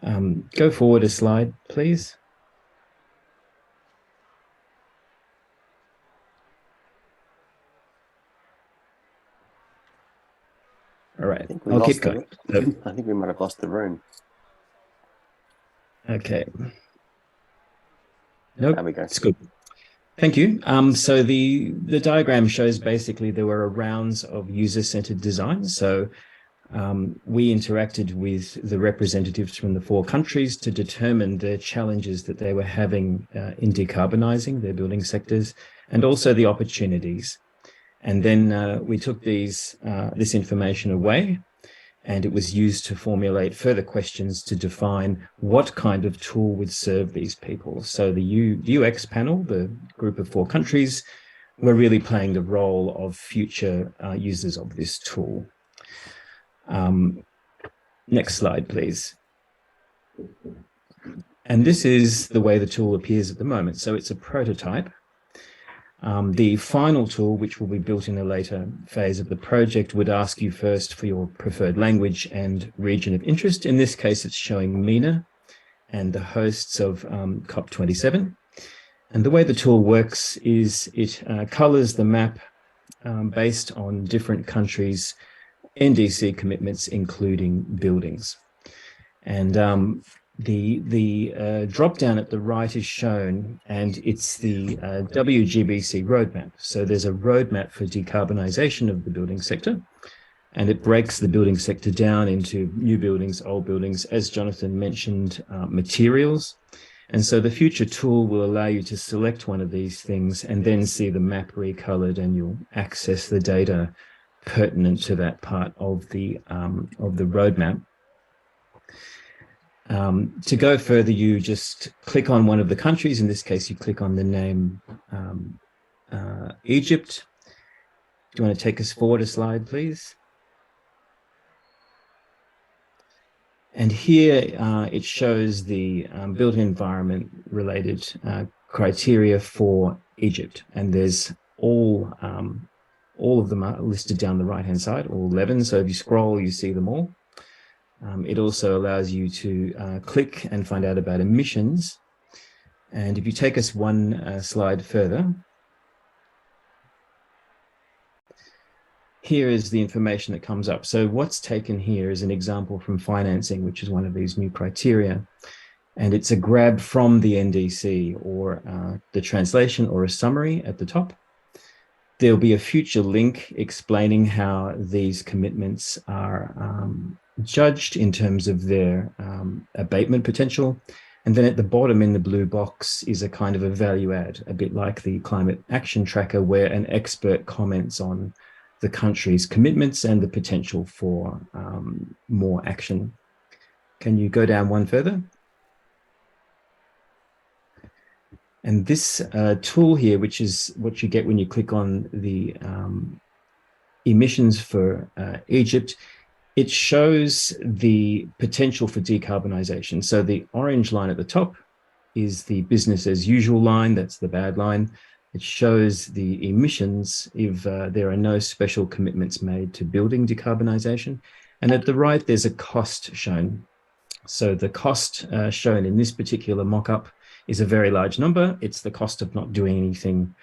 Go forward a slide, please. All right, I'll keep going. I think we might have lost the room. Okay. Nope, There we go. it's good. Thank you. So the diagram shows basically there were rounds of user-centered design. So we interacted with the representatives from the 4 countries to determine the challenges that they were having in decarbonizing their building sectors and also the opportunities. And then we took this information away, and it was used to formulate further questions to define what kind of tool would serve these people. So the UX panel, the group of 4 countries, were really playing the role of future users of this tool. Next slide, please. And this is the way the tool appears at the moment. So it's a prototype. The final tool, which will be built in a later phase of the project, would ask you first for your preferred language and region of interest. In this case, it's showing MENA and the hosts of COP27. And the way the tool works is it colors the map based on different countries' NDC commitments, including buildings. And the drop down at the right is shown, and it's the WGBC roadmap. So there's a roadmap for decarbonisation of the building sector, and it breaks the building sector down into new buildings, old buildings, as Jonathan mentioned, materials. And so the future tool will allow you to select one of these things and then see the map recolored, and you'll access the data pertinent to that part of the roadmap. To go further, you just click on one of the countries. In this case, you click on the name Egypt. Do you want to take us forward a slide, please? And here it shows the built environment related criteria for Egypt. And there's all of them are listed down the right-hand side, all 11. So if you scroll, you see them all. It also allows you to click and find out about emissions. And if you take us one slide further, here is the information that comes up. So what's taken here is an example from financing, which is one of these new criteria. And it's a grab from the NDC or the translation or a summary at the top. There'll be a future link explaining how these commitments are judged in terms of their abatement potential. And then at the bottom in the blue box is a kind of a value add, a bit like the climate action tracker, where an expert comments on the country's commitments and the potential for more action. Can you go down one further? And this tool here, which is what you get when you click on the emissions for Egypt, it shows the potential for decarbonisation. So the orange line at the top is the business as usual line, that's the bad line. It shows the emissions if there are no special commitments made to building decarbonisation. And at the right, there's a cost shown. So the cost shown in this particular mock-up is a very large number. It's the cost of not doing anything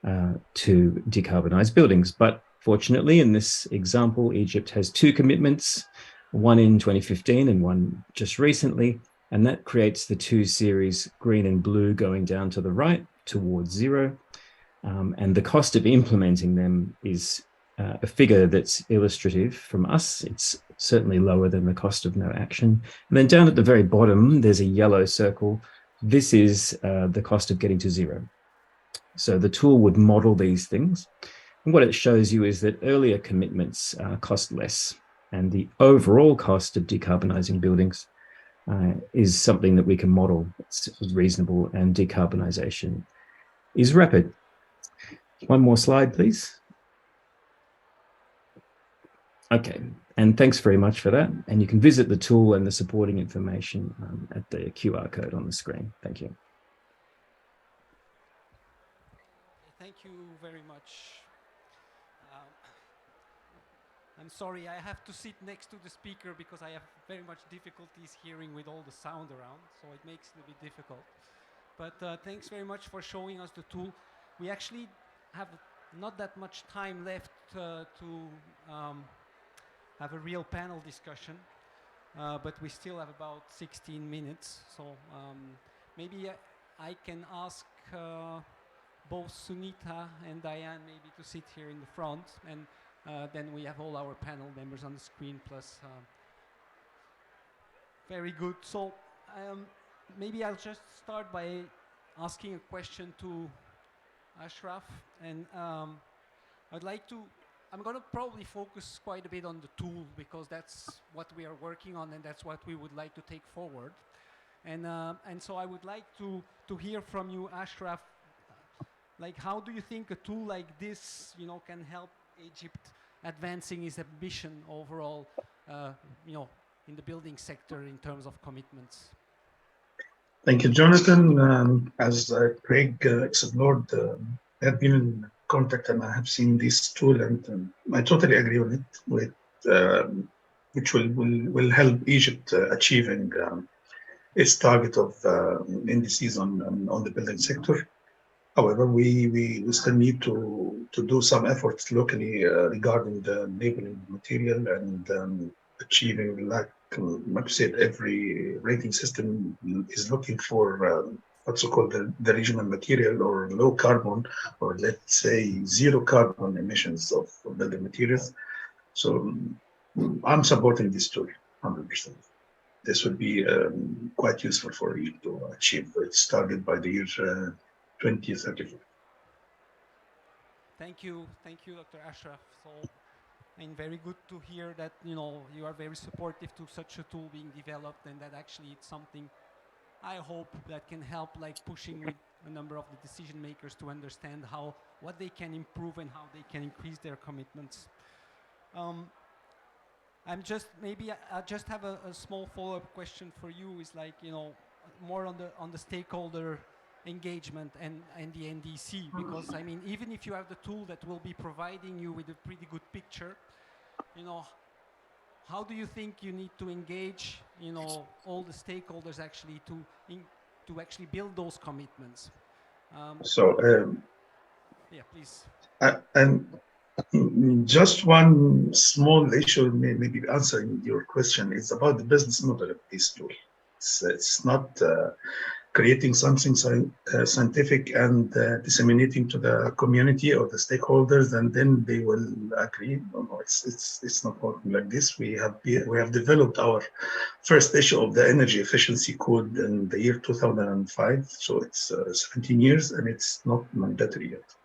to decarbonize buildings. But fortunately, in this example, Egypt has 2 commitments, one in 2015 and one just recently, and that creates the 2 series, green and blue, going down to the right towards 0. And the cost of implementing them is a figure that's illustrative from us. It's certainly lower than the cost of no action. And then down at the very bottom, there's a yellow circle. This is the cost of getting to 0. So the tool would model these things. And what it shows you is that earlier commitments cost less. And the overall cost of decarbonizing buildings is something that we can model. It's reasonable, and decarbonization is rapid. One more slide, please. Okay, and thanks very much for that. And you can visit the tool and the supporting information at the QR code on the screen. Thank you. Thank you very much. I'm sorry, I have to sit next to the speaker because I have very much difficulties hearing with all the sound around, so it makes it a bit difficult. But thanks very much for showing us the tool. We actually have not that much time left to have a real panel discussion, but we still have about 16 minutes. So maybe I can ask both Sunita and Diane maybe to sit here in the front, and then we have all our panel members on the screen plus. Very good. So maybe I'll just start by asking a question to Ashraf, and I'd like to. I'm going to probably focus quite a bit on the tool because that's what we are working on and that's what we would like to take forward. And so I would like to hear from you, Ashraf. Like, how do you think a tool like this, can help Egypt advancing its ambition overall, in the building sector in terms of commitments? Thank you, Jonathan. As Craig explored, I have been in contact and I have seen this tool, and I totally agree with it, which will help Egypt achieving its target of NDCs on the building sector. However, we still need to do some efforts locally regarding the labeling material and achieving, like you said, every rating system is looking for what's called the regional material or low carbon, or let's say 0 carbon emissions of building materials. So I'm supporting this tool 100%. This would be quite useful for you to achieve its target by the year 2034. Thank you, Dr. Ashraf. So, very good to hear that you are very supportive to such a tool being developed, and that actually it's something I hope that can help, like pushing with a number of the decision makers to understand what they can improve and how they can increase their commitments. I just have a small follow-up question for you. Is like more on the stakeholder engagement and the NDC, because even if you have the tool that will be providing you with a pretty good picture, how do you think you need to engage all the stakeholders actually to actually build those commitments? Yeah, please. And just one small issue, maybe answering your question, is about the business model of this tool. It's not creating something scientific and disseminating to the community or the stakeholders, and then they will agree. No, it's not working like this. We have developed our first issue of the energy efficiency code in the year 2005, so it's 17 years, and it's not mandatory yet.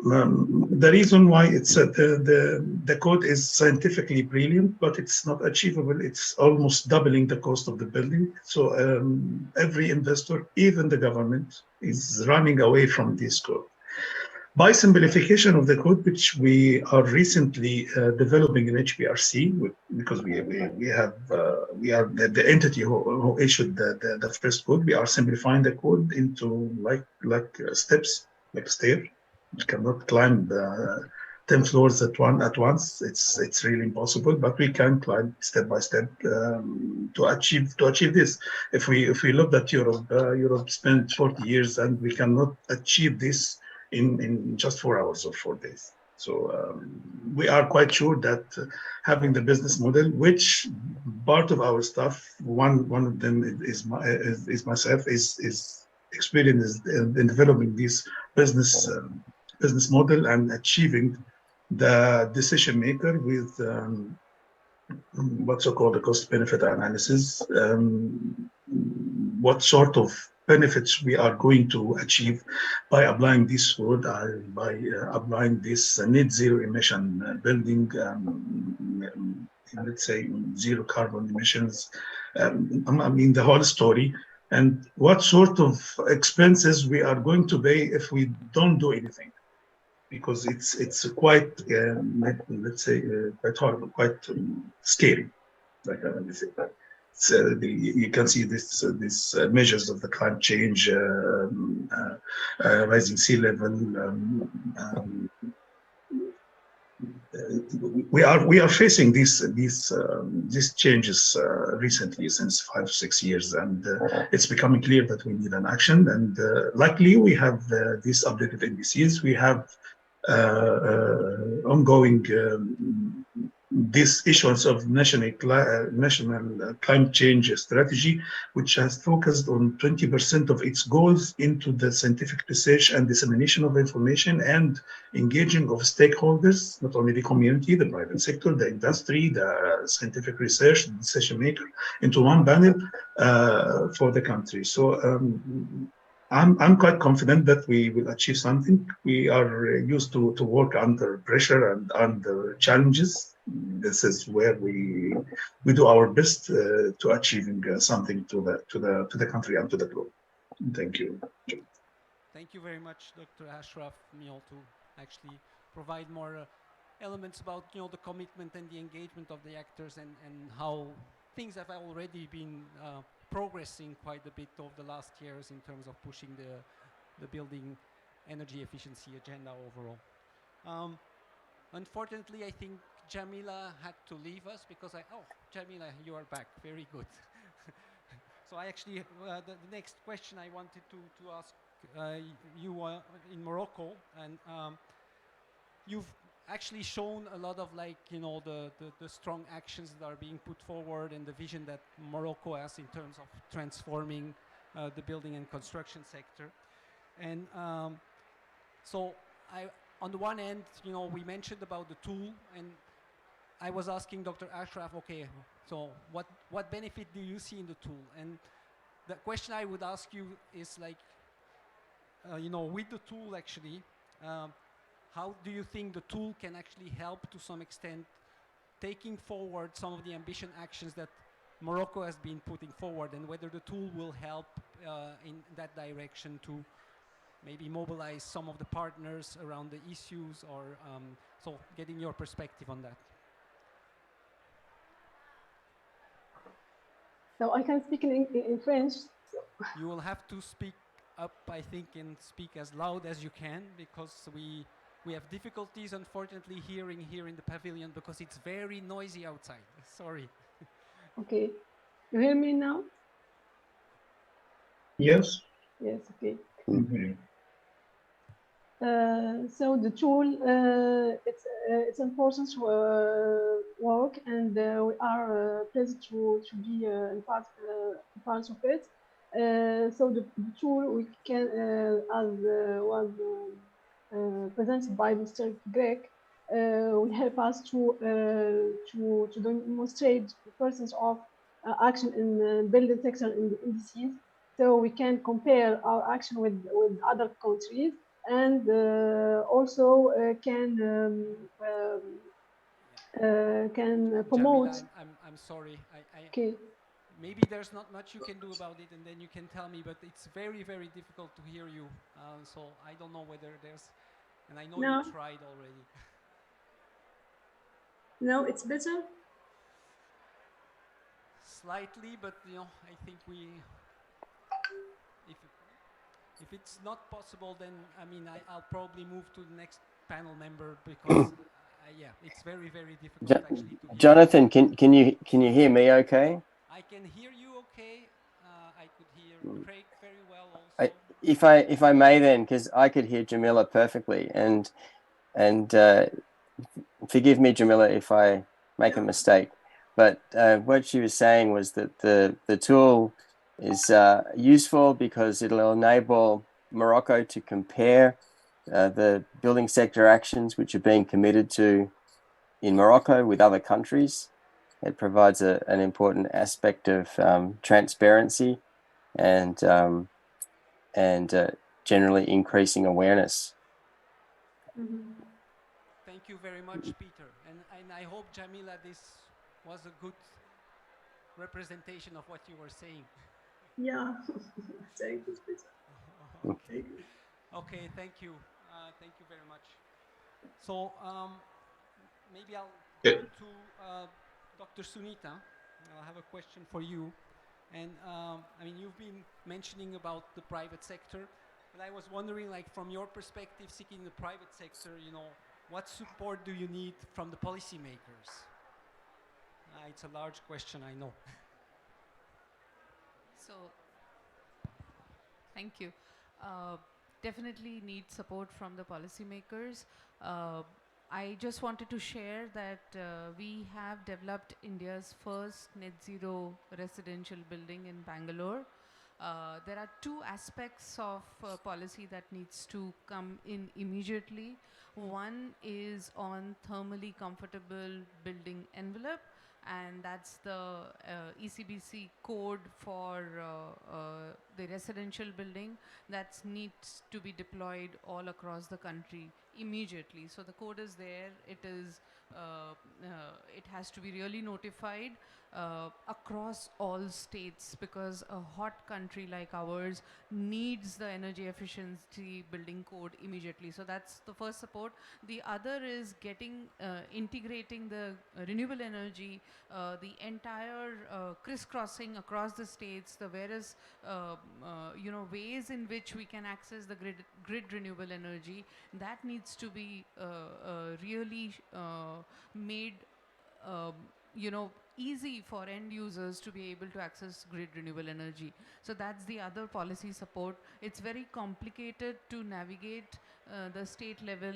The reason why it's the code is scientifically brilliant, but it's not achievable. It's almost doubling the cost of the building. So every investor, even the government, is running away from this code. By simplification of the code, which we are recently developing in HPRC, because we are the entity who issued the first code, we are simplifying the code into like steps, like a stair. You cannot climb 10 10 floors at once. It's really impossible, but we can climb step by step to achieve this. If we look at Europe, Europe spent 40 years, and we cannot achieve this in just 4 hours or 4 days. So we are quite sure that having the business model, which part of our staff, one of them is myself, is experienced in developing this business model and achieving the decision maker with what's called the cost benefit analysis. What sort of benefits we are going to achieve by applying this code, by applying this net zero emission building, let's say zero carbon emissions. I mean the whole story, and what sort of expenses we are going to pay if we don't do anything, because it's quite let's say quite horrible, quite scary. Like let say that. So you can see these measures of the climate change, rising sea level. We are facing these changes recently, since 5-6 years, and it's becoming clear that we need an action. And luckily, we have these updated NDCs. We have ongoing this issuance of national climate change strategy, which has focused on 20% of its goals into the scientific research and dissemination of information and engaging of stakeholders, not only the community, the private sector, the industry, the scientific research, the decision maker, into one panel for the country. So I'm quite confident that we will achieve something. We are used to work under pressure and under challenges. This is where we do our best to achieving something to the country and to the globe. Thank you. Thank you very much, Dr. Ashraf, to actually provide more elements about the commitment and the engagement of the actors, and how things have already been progressing quite a bit over the last years in terms of pushing the building energy efficiency agenda overall. Unfortunately, I think Jamila had to leave us because Jamila, you are back. Very good. So I actually, the next question I wanted to ask you in Morocco, and you've actually shown a lot of the strong actions that are being put forward and the vision that Morocco has in terms of transforming the building and construction sector. And so on the one end, we mentioned about the tool, and I was asking Dr. Ashraf, okay, so what benefit do you see in the tool? And the question I would ask you is with the tool actually, how do you think the tool can actually help to some extent taking forward some of the ambition actions that Morocco has been putting forward, and whether the tool will help in that direction to maybe mobilize some of the partners around the issues, or so getting your perspective on that. So I can speak in French. You will have to speak up, I think, and speak as loud as you can, because we have difficulties, unfortunately, hearing here in the pavilion because it's very noisy outside. Sorry. Okay. You hear me now? Yes. Yes, okay. Mm-hmm. So the tool, it's important work, and we are pleased to be in part of it. So the tool we can, as was presented by Mr. Greg, will help us to demonstrate the presence of action in the building sector in the NDCs, so we can compare our action with other countries, and also can promote. Jamila, I'm sorry. Okay. Maybe there's not much you can do about it, and then you can tell me, but it's very, very difficult to hear you. So I don't know whether there's, and I know you tried already. No, it's better? Slightly, but I think If it's not possible, then I mean I'll probably move to the next panel member because yeah, it's very difficult actually to hear. Jonathan, can you hear me okay? I can hear you okay. I could hear Craig very well also. If I may then, because I could hear Jamila perfectly, and forgive me, Jamila, if I make a mistake, but what she was saying was that the tool is useful because it'll enable Morocco to compare the building sector actions which are being committed to in Morocco with other countries. It provides an important aspect of transparency and generally increasing awareness. Thank you very much, Peter. And I hope, Jamila, this was a good representation of what you were saying. Yeah, thank you, Peter. Okay, okay, thank you. Thank you very much. So maybe I'll turn to Dr. Sunita. I have a question for you. And I mean, you've been mentioning about the private sector, but I was wondering, like, from your perspective, seeking the private sector, you know, what support do you need from the policymakers? It's a large question, I know. So, thank you. Definitely need support from the policymakers. I just wanted to share that we have developed India's first net zero residential building in Bangalore. There are two aspects of policy that needs to come in immediately. One is on thermally comfortable building envelope, and that's the ECBC code for the residential building that needs to be deployed all across the country immediately. So the code is there. It has to be really notified across all states, because a hot country like ours needs the energy efficiency building code immediately. So that's the first support. The other is integrating the renewable energy, the entire crisscrossing across the states, the various ways in which we can access the grid renewable energy. That needs to be really made easy for end users to be able to access grid renewable energy. So that's the other policy support. It's very complicated to navigate the state level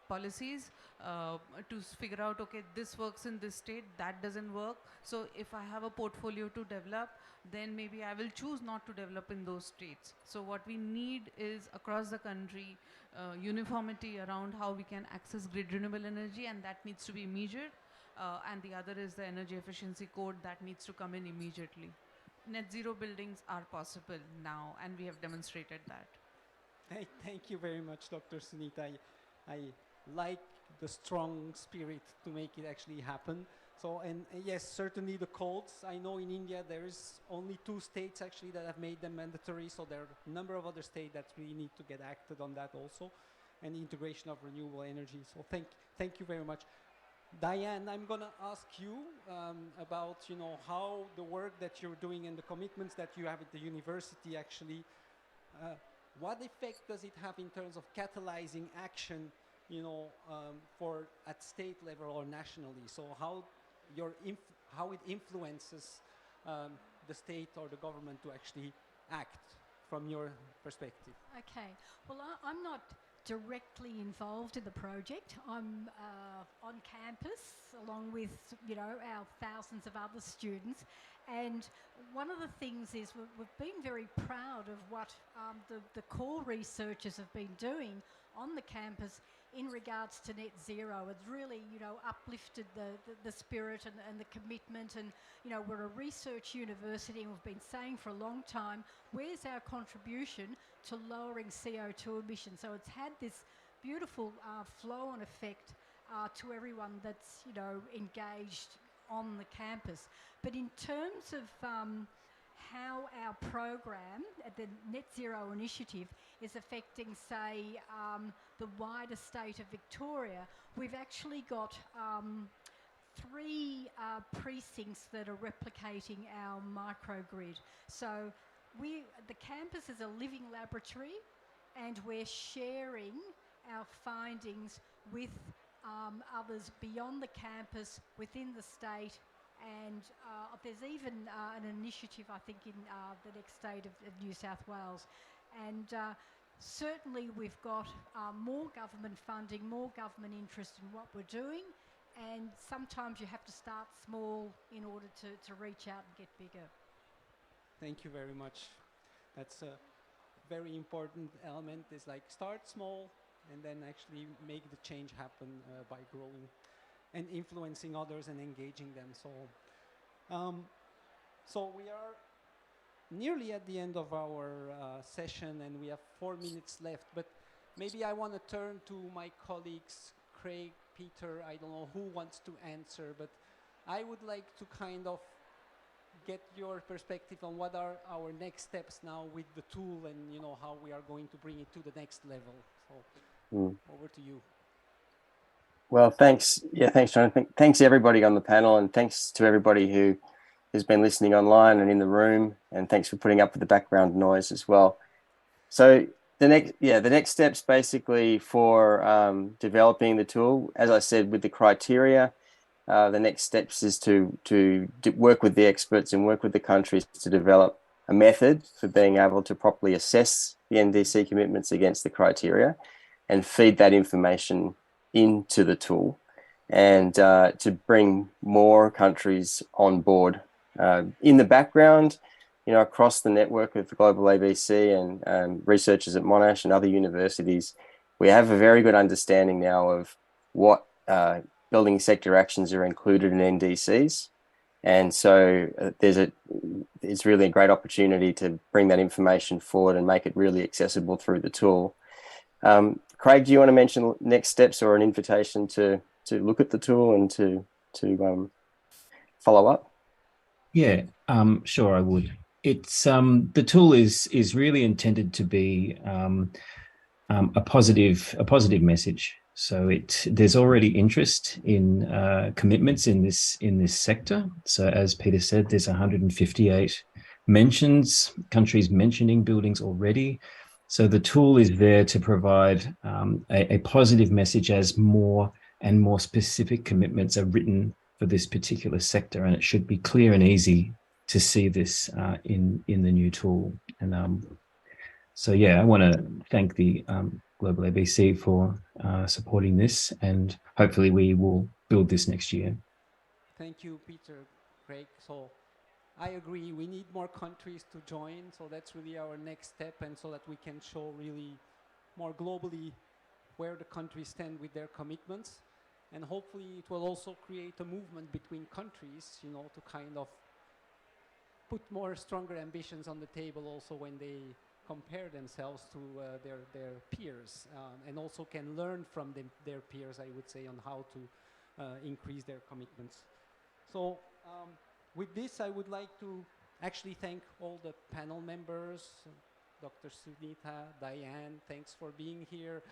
policies to figure out, okay, this works in this state, that doesn't work. So if I have a portfolio to develop, then maybe I will choose not to develop in those states. So what we need is across the country uniformity around how we can access grid renewable energy, and that needs to be immediate. And the other is the energy efficiency code that needs to come in immediately. Net zero buildings are possible now, and we have demonstrated that. Thank you very much, Dr. Sunita. I like the strong spirit to make it actually happen. So, and yes, certainly the codes. I know in India there is only 2 states actually that have made them mandatory. So there are a number of other states that really need to get acted on that also, and the integration of renewable energy. So thank you very much. Diane, I'm going to ask you about, how the work that you're doing and the commitments that you have at the university actually, what effect does it have in terms of catalyzing action, for at state level or nationally? So how it influences the state or the government to actually act from your perspective? Okay, well, I'm not directly involved in the project. I'm on campus along with our thousands of other students, and one of the things is we've been very proud of what the core researchers have been doing on the campus in regards to net zero. It's really uplifted the spirit and the commitment, and we're a research university, and we've been saying for a long time, where's our contribution to lowering CO2 emissions? So it's had this beautiful flow-on effect to everyone that's engaged on the campus. But in terms of how our program at the Net Zero Initiative is affecting, say, the wider state of Victoria, we've actually got 3 precincts that are replicating our microgrid. So the campus is a living laboratory, and we're sharing our findings with others beyond the campus, within the state, and there's even an initiative, I think, in the next state of New South Wales. And certainly we've got more government funding, more government interest in what we're doing, and sometimes you have to start small in order to reach out and get bigger. Thank you very much. That's a very important element, is like start small and then actually make the change happen by growing and influencing others and engaging them. So we are nearly at the end of our session, and we have 4 minutes left, but maybe I want to turn to my colleagues, Craig, Peter, I don't know who wants to answer, but I would like to kind of get your perspective on what are our next steps now with the tool, and how we are going to bring it to the next level. So over to you. Well, thanks. Yeah, thanks, Jonathan. Thanks everybody on the panel, and thanks to everybody who has been listening online and in the room, and thanks for putting up with the background noise as well. So the next steps basically for developing the tool, as I said, with the criteria. The next steps is to work with the experts and work with the countries to develop a method for being able to properly assess the NDC commitments against the criteria and feed that information into the tool, and to bring more countries on board. In the background, across the network of the GlobalABC and researchers at Monash and other universities, we have a very good understanding now of what building sector actions are included in NDCs. And so it's really a great opportunity to bring that information forward and make it really accessible through the tool. Craig, do you want to mention next steps or an invitation to look at the tool and to follow up? Yeah, sure, I would. It's the tool is really intended to be a positive message. So there's already interest in commitments in this sector. So as Peter said, there's 158 countries mentioning buildings already. So the tool is there to provide a positive message as more and more specific commitments are written for this particular sector, and it should be clear and easy to see this in the new tool. And so yeah, I want to thank the GlobalABC for supporting this, and hopefully we will build this next year. Thank you, Peter, Craig. So I agree, we need more countries to join, so that's really our next step, and so that we can show really more globally where the countries stand with their commitments. And hopefully it will also create a movement between countries, to kind of put more stronger ambitions on the table also when they compare themselves to their peers, and also can learn from their peers, I would say, on how to increase their commitments. So with this, I would like to actually thank all the panel members, Dr. Sunita, Diane, thanks for being here.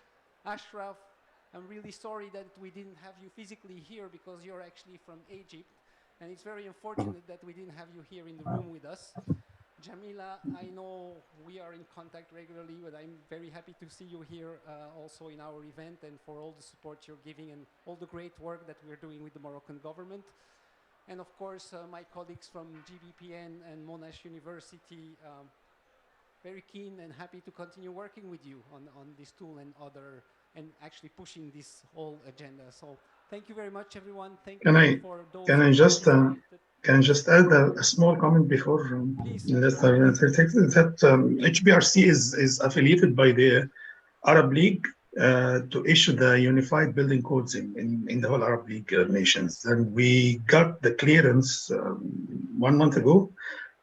Ashraf, I'm really sorry that we didn't have you physically here because you're actually from Egypt, and it's very unfortunate that we didn't have you here in the room with us. Jamila, I know we are in contact regularly, but I'm very happy to see you here also in our event, and for all the support you're giving and all the great work that we're doing with the Moroccan government. And of course, my colleagues from GBPN and Monash University, very keen and happy to continue working with you on this tool and actually pushing this whole agenda. So thank you very much, everyone. Thank you for those. Can I just add a small comment before that HBRC is affiliated by the Arab League to issue the unified building codes in the whole Arab League nations, and we got the clearance 1 month ago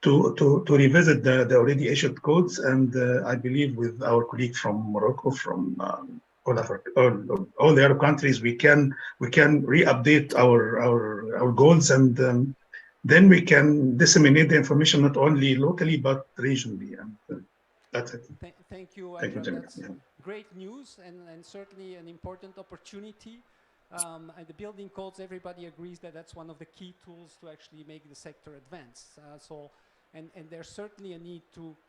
to revisit the already issued codes, and I believe with our colleague from Morocco, from all the Arab countries, we can re-update our goals, and then we can disseminate the information not only locally but regionally. And that's it. Thank you, Thank you, That's great news, and certainly an important opportunity. And the building codes, everybody agrees that that's one of the key tools to actually make the sector advance. And there's certainly a need to